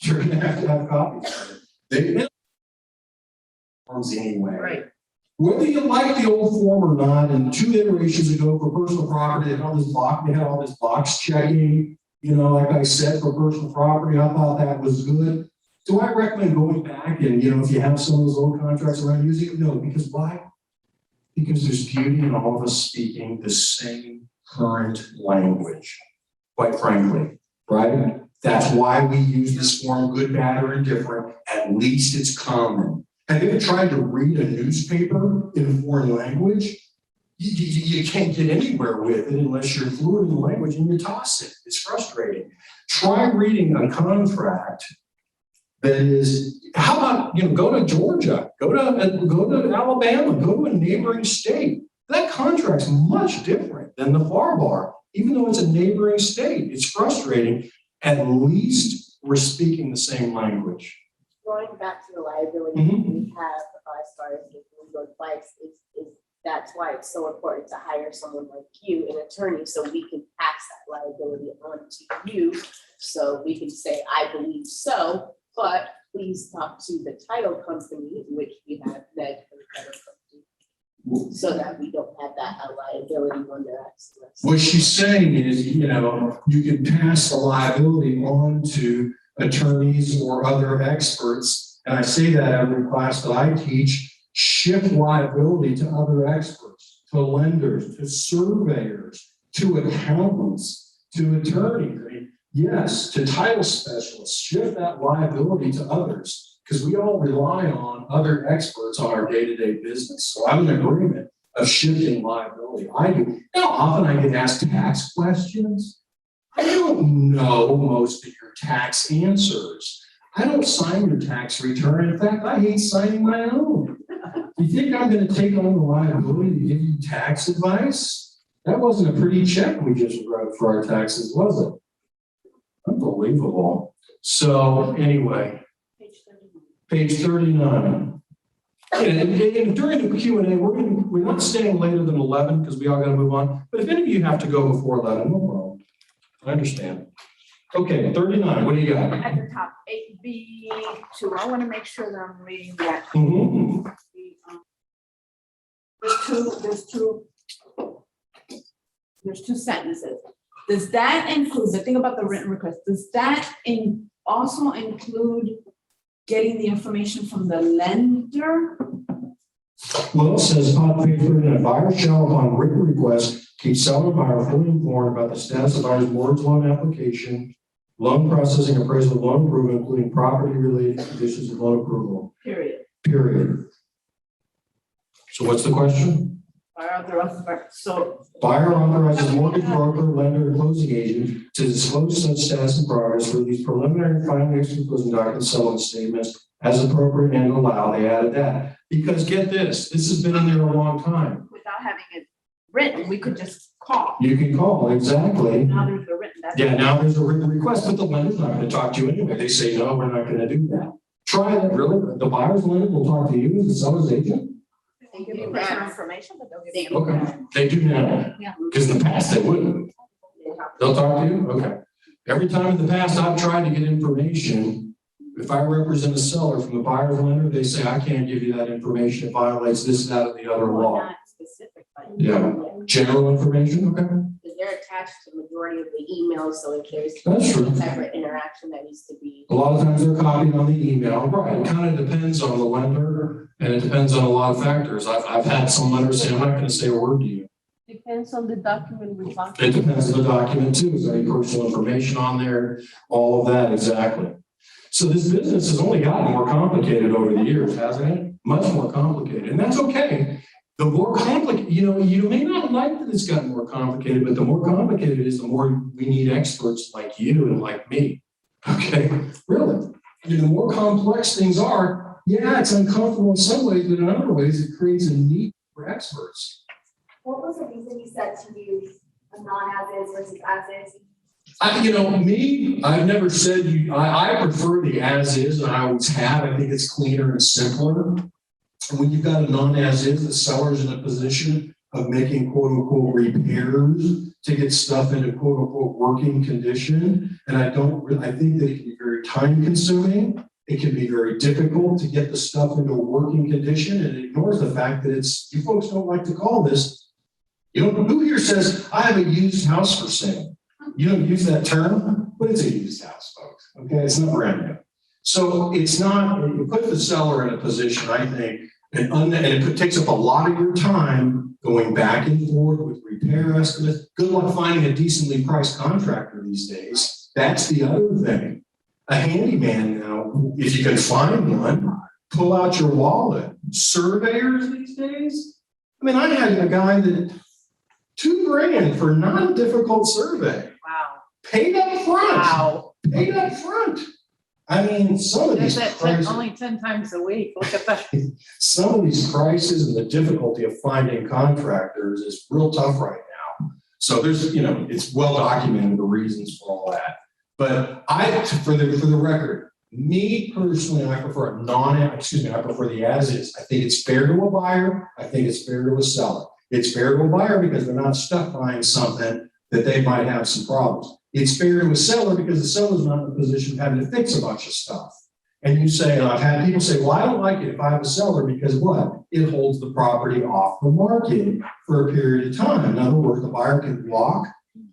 you're going to have copies. They forms anyway. Right. Whether you like the old form or not, and 2 iterations ago for personal property, they had all this box checking. Like I said, for personal property, I thought that was good. Do I recommend going back and, if you have some of those old contracts around using it? No, because why? Because there's beauty in all of us speaking the same current language, quite frankly, right? That's why we use this form, good, bad, or indifferent. At least it's common. Have you ever tried to read a newspaper in a foreign language? You can't get anywhere with it unless you're fluent in the language and you toss it. It's frustrating. Try reading a contract that is, how about, go to Georgia, go to Alabama, go to a neighboring state. That contract's much different than the FAR, even though it's a neighboring state. It's frustrating. At least we're speaking the same language. Going back to the liability we have as far as the legal advice is that's why it's so important to hire someone like you, an attorney, so we can pass that liability on to you. So we can say, I believe so, but please talk to the title company, which we have Ned Hale, so that we don't have that liability on their accidents. What she's saying is, you can pass the liability on to attorneys or other experts. And I say that every class that I teach, shift liability to other experts, to lenders, to surveyors, to accountants, to attorneys. Yes, to title specialists, shift that liability to others, because we all rely on other experts on our day-to-day business. So I'm in agreement of shifting liability. I do. You know how often I get asked tax questions? I don't know most of your tax answers. I don't sign your tax return. In fact, I hate signing my own. You think I'm going to take on the liability to give you tax advice? That wasn't a pretty check we just wrote for our taxes, was it? Unbelievable. So anyway, page 39. And during the Q and A, we're not staying later than 11 because we all got to move on. But if any of you have to go before 11, no problem. I understand. Okay, 39, what do you got? At the top, 8B2, I want to make sure that I'm reading that. Mhm. There's two sentences. Does that include, the thing about the written request, does that also include getting the information from the lender? Well, it says upon paper and a buyer shall upon written request keep seller and buyer fully informed about the status of buyer's mortgage loan application, loan processing, appraisal, loan approval, including property related conditions of loan approval. Period. So what's the question? So Buyer authorizes mortgage broker, lender, and closing agent to disclose such status and progress for these preliminary and final extra closing documents, settlement statements as appropriate and allow. They added that because get this has been in there a long time. without having it written, we could just call. You can call, exactly. Now there's the written. That's Yeah, now there's a written request, but the lender's not gonna talk to you anyway. They say, no, we're not gonna do that. Try that, really. The buyer's lender will talk to you as the seller's agent. They give you personal information, but they'll give you. Okay, they do now. Yeah. Because in the past they wouldn't. They'll talk to you? Okay. Every time in the past I've tried to get information, if I represent a seller from the buyer's lender, they say, I can't give you that information. It violates this, that, or the other law. Not specific, but. Yeah. General information, okay? Because they're attached to the majority of the emails, so if there's That's true. some type of interaction that needs to be. A lot of times they're copied on the email. Right. It kind of depends on the lender and it depends on a lot of factors. I've had some lenders say, I'm not going to say a word to you. Depends on the document we're talking. It depends on the document too. Is there any personal information on there? All of that, exactly. So this business has only gotten more complicated over the years, hasn't it? Much more complicated, and that's okay. The more complicated, you may not like that it's gotten more complicated, but the more complicated it is, the more we need experts like you and like me. Okay, really. The more complex things are, yeah, it's uncomfortable in some ways, but in other ways, it creates a need for experts. What was the reason you said to use a non-as is versus as is? I've never said I prefer the as is, and I always have. I think it's cleaner and simpler. And when you've got a non-as is, the seller's in a position of making quote unquote repairs to get stuff into quote unquote working condition. And I think that it can be very time consuming. It can be very difficult to get the stuff into a working condition, and it ignores the fact that you folks don't like to call this. Who here says, I have a used house for sale? You don't use that term, but it's a used house, folks. Okay, it's not brand new. So it's not, you put the seller in a position, I think, and it takes up a lot of your time going back and forth with repair estimates. Good luck finding a decently priced contractor these days. That's the other thing. A handyman now, if you can find one, pull out your wallet. Surveyors these days? I mean, I had a guy that $2,000 for not a difficult survey. Wow. Paid up front. Wow. Paid up front. I mean, some of these That's prices, only 10 times a week. Look at that. some of these prices and the difficulty of finding contractors is real tough right now. So there's, it's well documented the reasons for all that. But for the record, me personally, I prefer I prefer the as is. I think it's fair to a buyer. I think it's fair to a seller. It's fair to a buyer because they're not stuck buying something that they might have some problems. It's fair to a seller because the seller's not in a position of having to fix a bunch of stuff. And you say, and I've had people say, well, I don't like it if I have a seller because what? It holds the property off the market for a period of time. In other words, the buyer can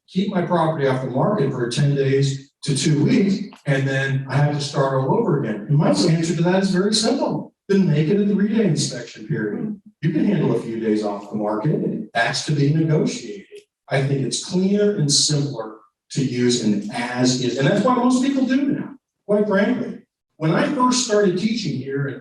keep my property off the market for 10 days to 2 weeks, and then I have to start all over again. And my answer to that is very simple. Then make it a 3-day inspection period. You can handle a few days off the market. That's to be negotiated. I think it's cleaner and simpler to use an as is. And that's why most people do now, quite frankly. When I first started teaching here in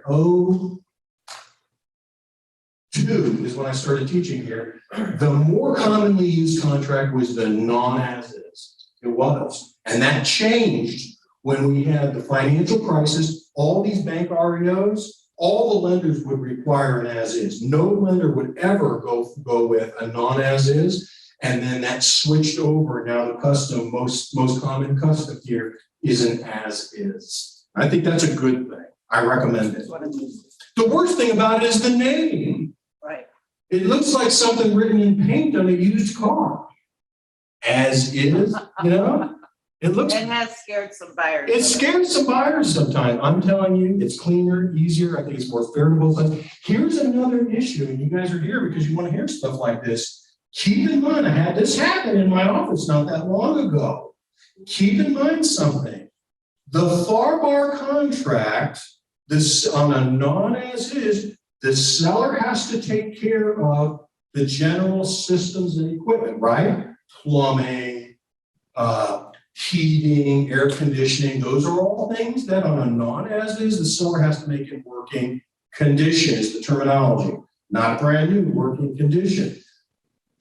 2002 is when I started teaching here, the more commonly used contract was the non-as is. It was. And that changed when we had the financial crisis. All these bank REOs, all the lenders would require an as is. No lender would ever go with a non-as is. And then that switched over. Now the custom, most common custom here is an as is. I think that's a good thing. I recommend it. That's what I mean. The worst thing about it is the name. Right. It looks like something written in paint on a used car. As is, you know? It looks, It has scared some buyers. it scares some buyers sometimes. I'm telling you, it's cleaner, easier. I think it's more favorable. But here's another issue, and you guys are here because you want to hear stuff like this. Keep in mind, I had this happen in my office not that long ago. Keep in mind something. The FAR contract, this on a non-as-is, the seller has to take care of the general systems and equipment, right? Plumbing, heating, air conditioning, those are all things that on a non-as-is, the seller has to make in working condition is the terminology, not brand new, working condition.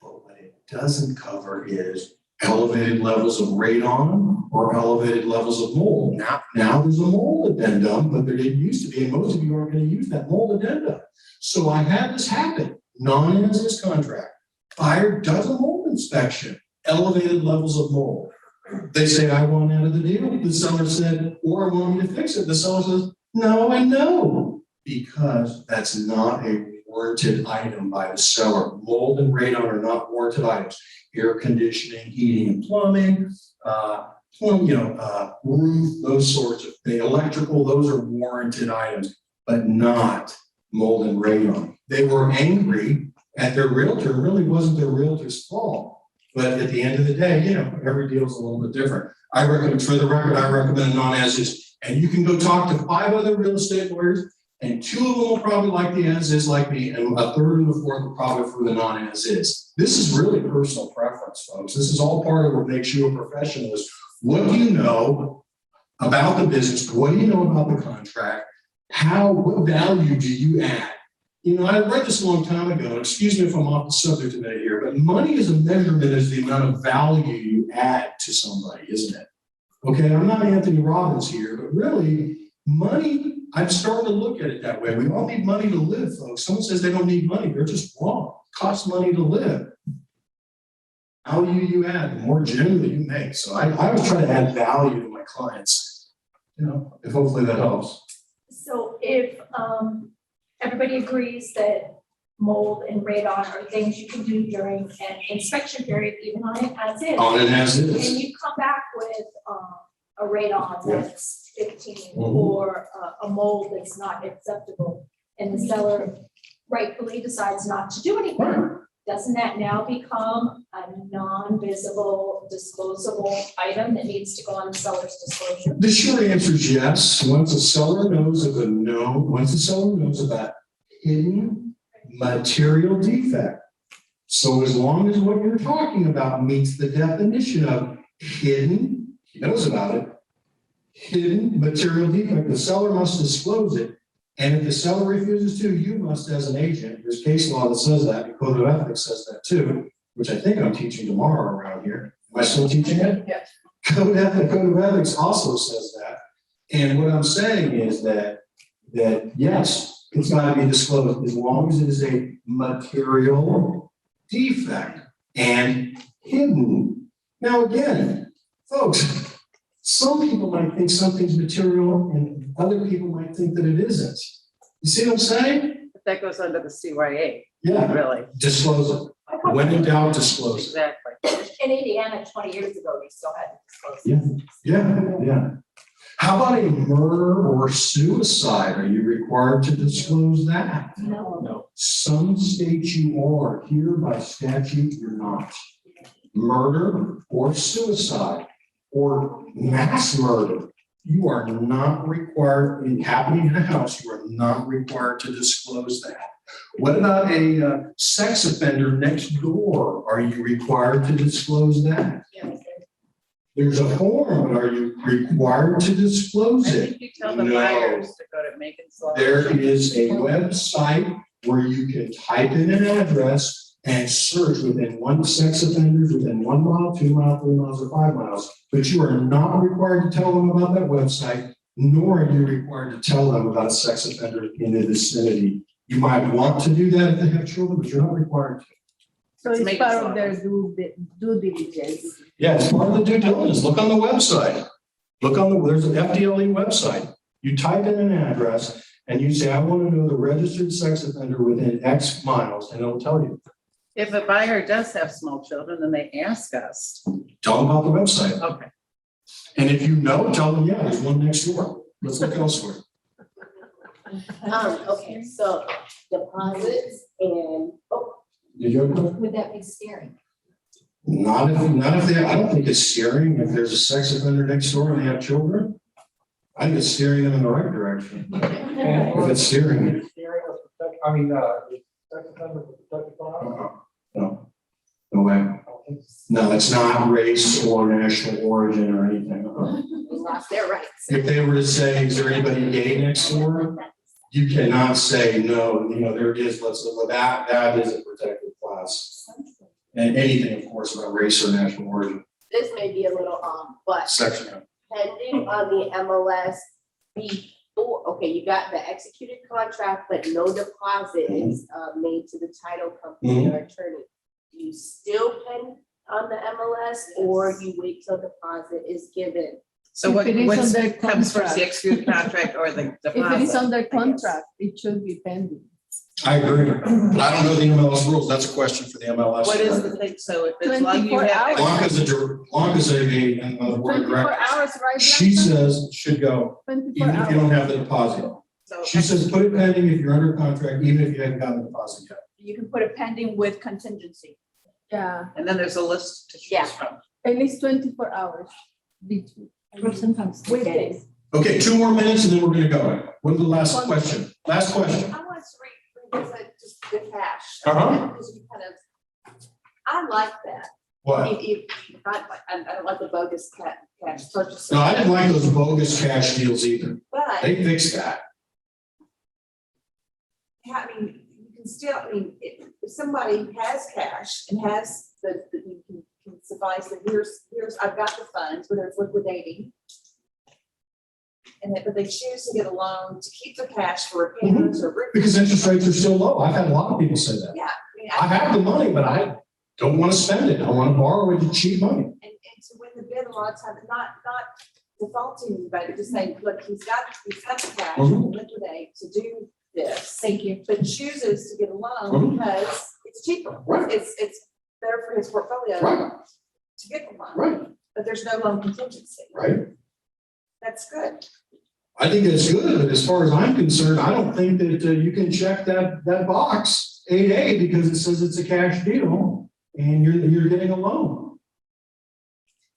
But what it doesn't cover is elevated levels of radon or elevated levels of mold. Now there's a mold addendum, but there didn't used to be, and most of you aren't going to use that mold addendum. So I had this happen, non-as-is contract. Buyer does a mold inspection, elevated levels of mold. They say, I want out of the deal. The seller said, or I want you to fix it. The seller says, no and no, because that's not a warranted item by the seller. Mold and radon are not warranted items. Air conditioning, heating and plumbing, roof, those sorts of things. Electrical, those are warranted items, but not mold and radon. They were angry at their realtor. It really wasn't their realtor's fault. But at the end of the day, every deal is a little bit different. I recommend, for the record, I recommend non-as-is. And you can go talk to 5 other real estate lawyers, and 2 of them will probably like the as-is like me, and a third and the fourth will probably for the non-as-is. This is really personal preference, folks. This is all part of what makes you a professional is what do you know about the business? What do you know about the contract? What value do you add? I read this a long time ago, and excuse me if I'm off the subject a minute here, but money is a measurement as the amount of value you add to somebody, isn't it? Okay, I'm not Anthony Robbins here, but really, money, I'm starting to look at it that way. We all need money to live, folks. Someone says they don't need money, they're just wrong. It costs money to live. Value you add, the more generally you make. So I always try to add value to my clients, if hopefully that helps. So if everybody agrees that mold and radon are things you can do during an inspection period, even on it as is. On it as is. And you come back with a radon that's 15 Mhm. or a mold that's not acceptable, and the seller rightfully decides not to do anything. Doesn't that now become a non-visible, disclosable item that needs to go on the seller's disclosure? The short answer is yes. Once a seller knows about hidden material defect. So as long as what you're talking about meets the definition of hidden, he knows about it, hidden material defect, the seller must disclose it. And if the seller refuses to, you must as an agent. There's case law that says that, and Code of Ethics says that too, which I think I'm teaching tomorrow around here. Am I still teaching it? Yes. Code of Ethics also says that. And what I'm saying is that yes, it's got to be disclosed as long as it is a material defect and hidden. Now again, folks, some people might think something's material and other people might think that it isn't. You see what I'm saying? But that goes under the CYA, Yeah, really. disclose it. When in doubt, disclose it. Exactly. In Indiana, 20 years ago, you still had to disclose. Yeah. How about a murder or suicide? Are you required to disclose that? No. Some states you are. Here by statute, you're not. Murder or suicide or mass murder, you are not required, happening in a house, you are not required to disclose that. What about a sex offender next door? Are you required to disclose that? There's a form, but are you required to disclose I it? think you tell the No. buyers to go to Megan's Law. There is a website where you can type in an address and search within one sex offenders within 1 mile, 2 miles, 3 miles, or 5 miles. But you are not required to tell them about that website, nor are you required to tell them about a sex offender in the vicinity. You might want to do that if they have children, but you're not required to. So Let's it's make part it of their due diligence. Yeah, it's part of the due diligence. Look on the website. There's an FDLE website. You type in an address and you say, I want to know the registered sex offender within X miles, and it'll tell you. If a buyer does have small children, then they ask us. Tell them about the website. Okay. And if you know, tell them, yeah, there's one next door. Let's look elsewhere. Okay, so deposits and, Did you have a question? Would that be scary? Not if they, I don't think it's steering. If there's a sex offender next door and they have children, I think it's steering them in the right direction. If it's steering. I mean, sex offender with protected class? No, no way. No, it's not race or national origin or anything. We lost their rights. If they were to say, is there anybody gay next door? You cannot say, no, you know, there is, that is a protected class. And anything, of course, about race or national origin, this may be a little, but section. pending on the MLS before, okay, you got the executed contract, but no deposit is made to the title company or attorney. You still pen on the MLS or you wait till deposit is given? So what If it is under comes first, the contract. executed contract or the deposit? If it is under I guess? contract, it should be pending. I agree. I don't know the MLS rules. That's a question for the MLS. What is the thing? So if it's long, you 24 have. Long as a board 24 director, hours, right? she Blanca? says should go, 24 even if you don't hours. have the deposit. So She says, put it pending if you're under contract, even if you haven't gotten the deposit yet. You can put a pending with contingency. Yeah, and then there's a list to Yeah. choose from. at least 24 hours between. Or sometimes With days. Okay, 2 more minutes and then we're gonna go. What is the last question? Last question. I want to revisit just the cash. Uh-huh. Because you kind of, I like that. What? I don't like the bogus cash purchase. No, I didn't like those bogus cash deals either. But, They fixed that. I mean, you can still, I mean, if somebody has cash and has you can suffice that here's, I've got the funds, whether it's liquidating. And but they choose to get a loan to keep the cash for repairs or. Because interest rates are still low. I've had a lot of people say that. Yeah. I mean, I have the money, but I don't want to spend it. I want to borrow it at cheap money. And to win the bid, a lot of times, not defaulting, but just saying, look, he's got the cash to liquidate to do this. Thank you. But chooses to get a loan because it's cheaper. Right. It's better for his portfolio Right. to get the loan. Right. But there's no loan contingency. Right. That's good. I think that's good, but as far as I'm concerned, I don't think that you can check that box 8A because it says it's a cash deal and you're getting a loan.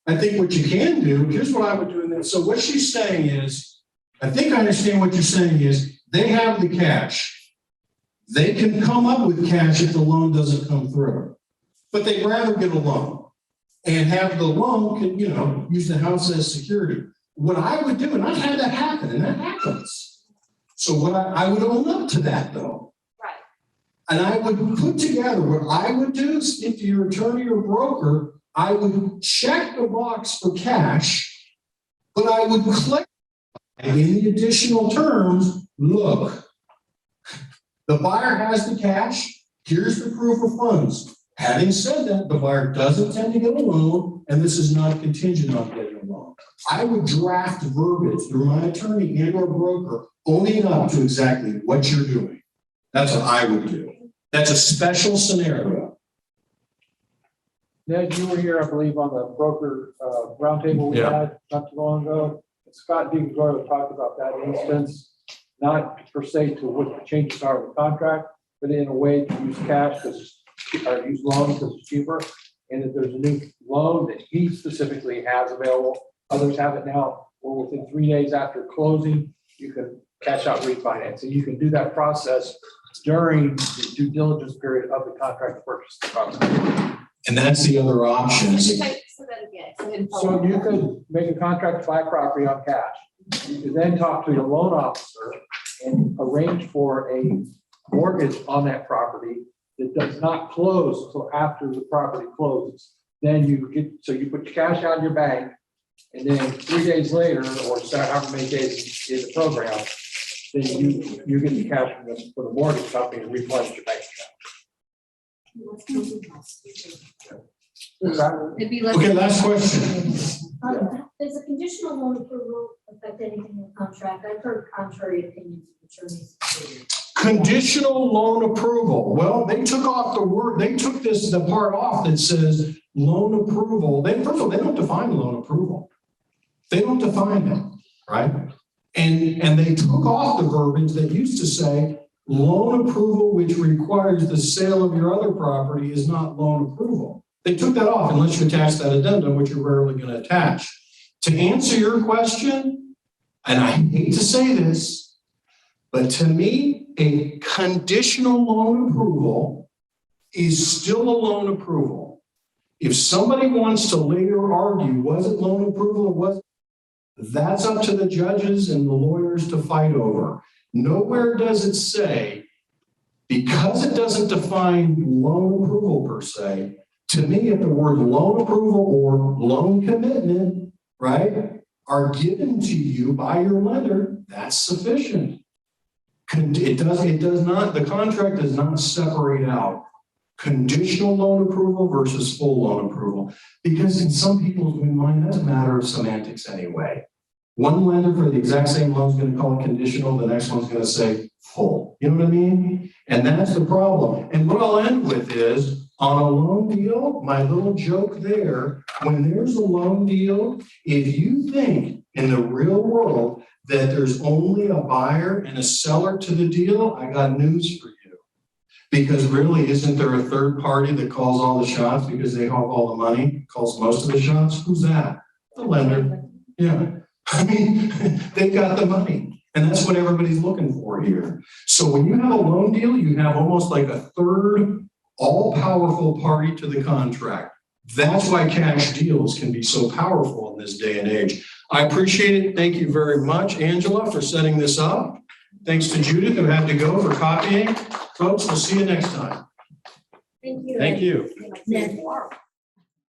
I think what you can do, here's what I would do in this. So what she's saying is, I think I understand what you're saying is they have the cash. They can come up with cash if the loan doesn't come through, but they'd rather get a loan and have the loan can, use the house as security. What I would do, and I've had that happen, and that happens. So what I would own up to that though. Right. And I would put together what I would do is if your attorney or broker, I would check the box for cash, but I would click in the additional terms, look, the buyer has the cash, here's the proof of funds. Having said that, the buyer doesn't tend to get a loan, and this is not contingent on getting a loan. I would draft verbiage through my attorney and or broker, owning up to exactly what you're doing. That's what I would do. That's a special scenario. Ned, you were here, I believe, on the broker roundtable we Yeah. had not too long ago. Scott DiGregorio talked about that instance, not per se to what the changes are of the contract, but in a way to use cash or use loans because it's cheaper. And if there's a new loan that he specifically has available, others have it now, or within 3 days after closing, you can cash out refinance. And you can do that process during the due diligence period of the contract to purchase the property. And that's the other option. Say that again. I didn't follow. So you could make a contract to buy property on cash. You could then talk to your loan officer and arrange for a mortgage on that property that does not close until after the property closes. Then you put your cash out in your bank, and then 3 days later, or however many days in the program, then you get the cash from the mortgage company and replenish your bank account. It'd be less. Okay, last question. Does a conditional loan approval affect anything in the contract? I've heard contrary opinions of attorneys. Conditional loan approval. Well, they took off the word, they took the part off that says loan approval. First of all, they don't define loan approval. They don't define it, right? And they took off the verbiage that used to say loan approval, which requires the sale of your other property, is not loan approval. They took that off unless you attach that addendum, which you're rarely going to attach. To answer your question, and I hate to say this, but to me, a conditional loan approval is still a loan approval. If somebody wants to later argue, was it loan approval or was it? That's up to the judges and the lawyers to fight over. Nowhere does it say, because it doesn't define loan approval per se, to me, if the word loan approval or loan commitment, right, are given to you by your lender, that's sufficient. It does not, the contract does not separate out conditional loan approval versus full loan approval, because in some people's mind, that's a matter of semantics anyway. One lender for the exact same loan is going to call it conditional, the next one's going to say full. You know what I mean? And that's the problem. And what I'll end with is, on a loan deal, my little joke there, when there's a loan deal, if you think in the real world that there's only a buyer and a seller to the deal, I got news for you. Because really, isn't there a third party that calls all the shots because they have all the money, calls most of the shots? Who's that? The lender. Yeah. I mean, they got the money. And that's what everybody's looking for here. So when you have a loan deal, you have almost like a third all-powerful party to the contract. That's why cash deals can be so powerful in this day and age. I appreciate it. Thank you very much, Angela, for setting this up. Thanks to Judith, who had to go, for copying. Folks, we'll see you next time. Thank you. Thank you. Ned.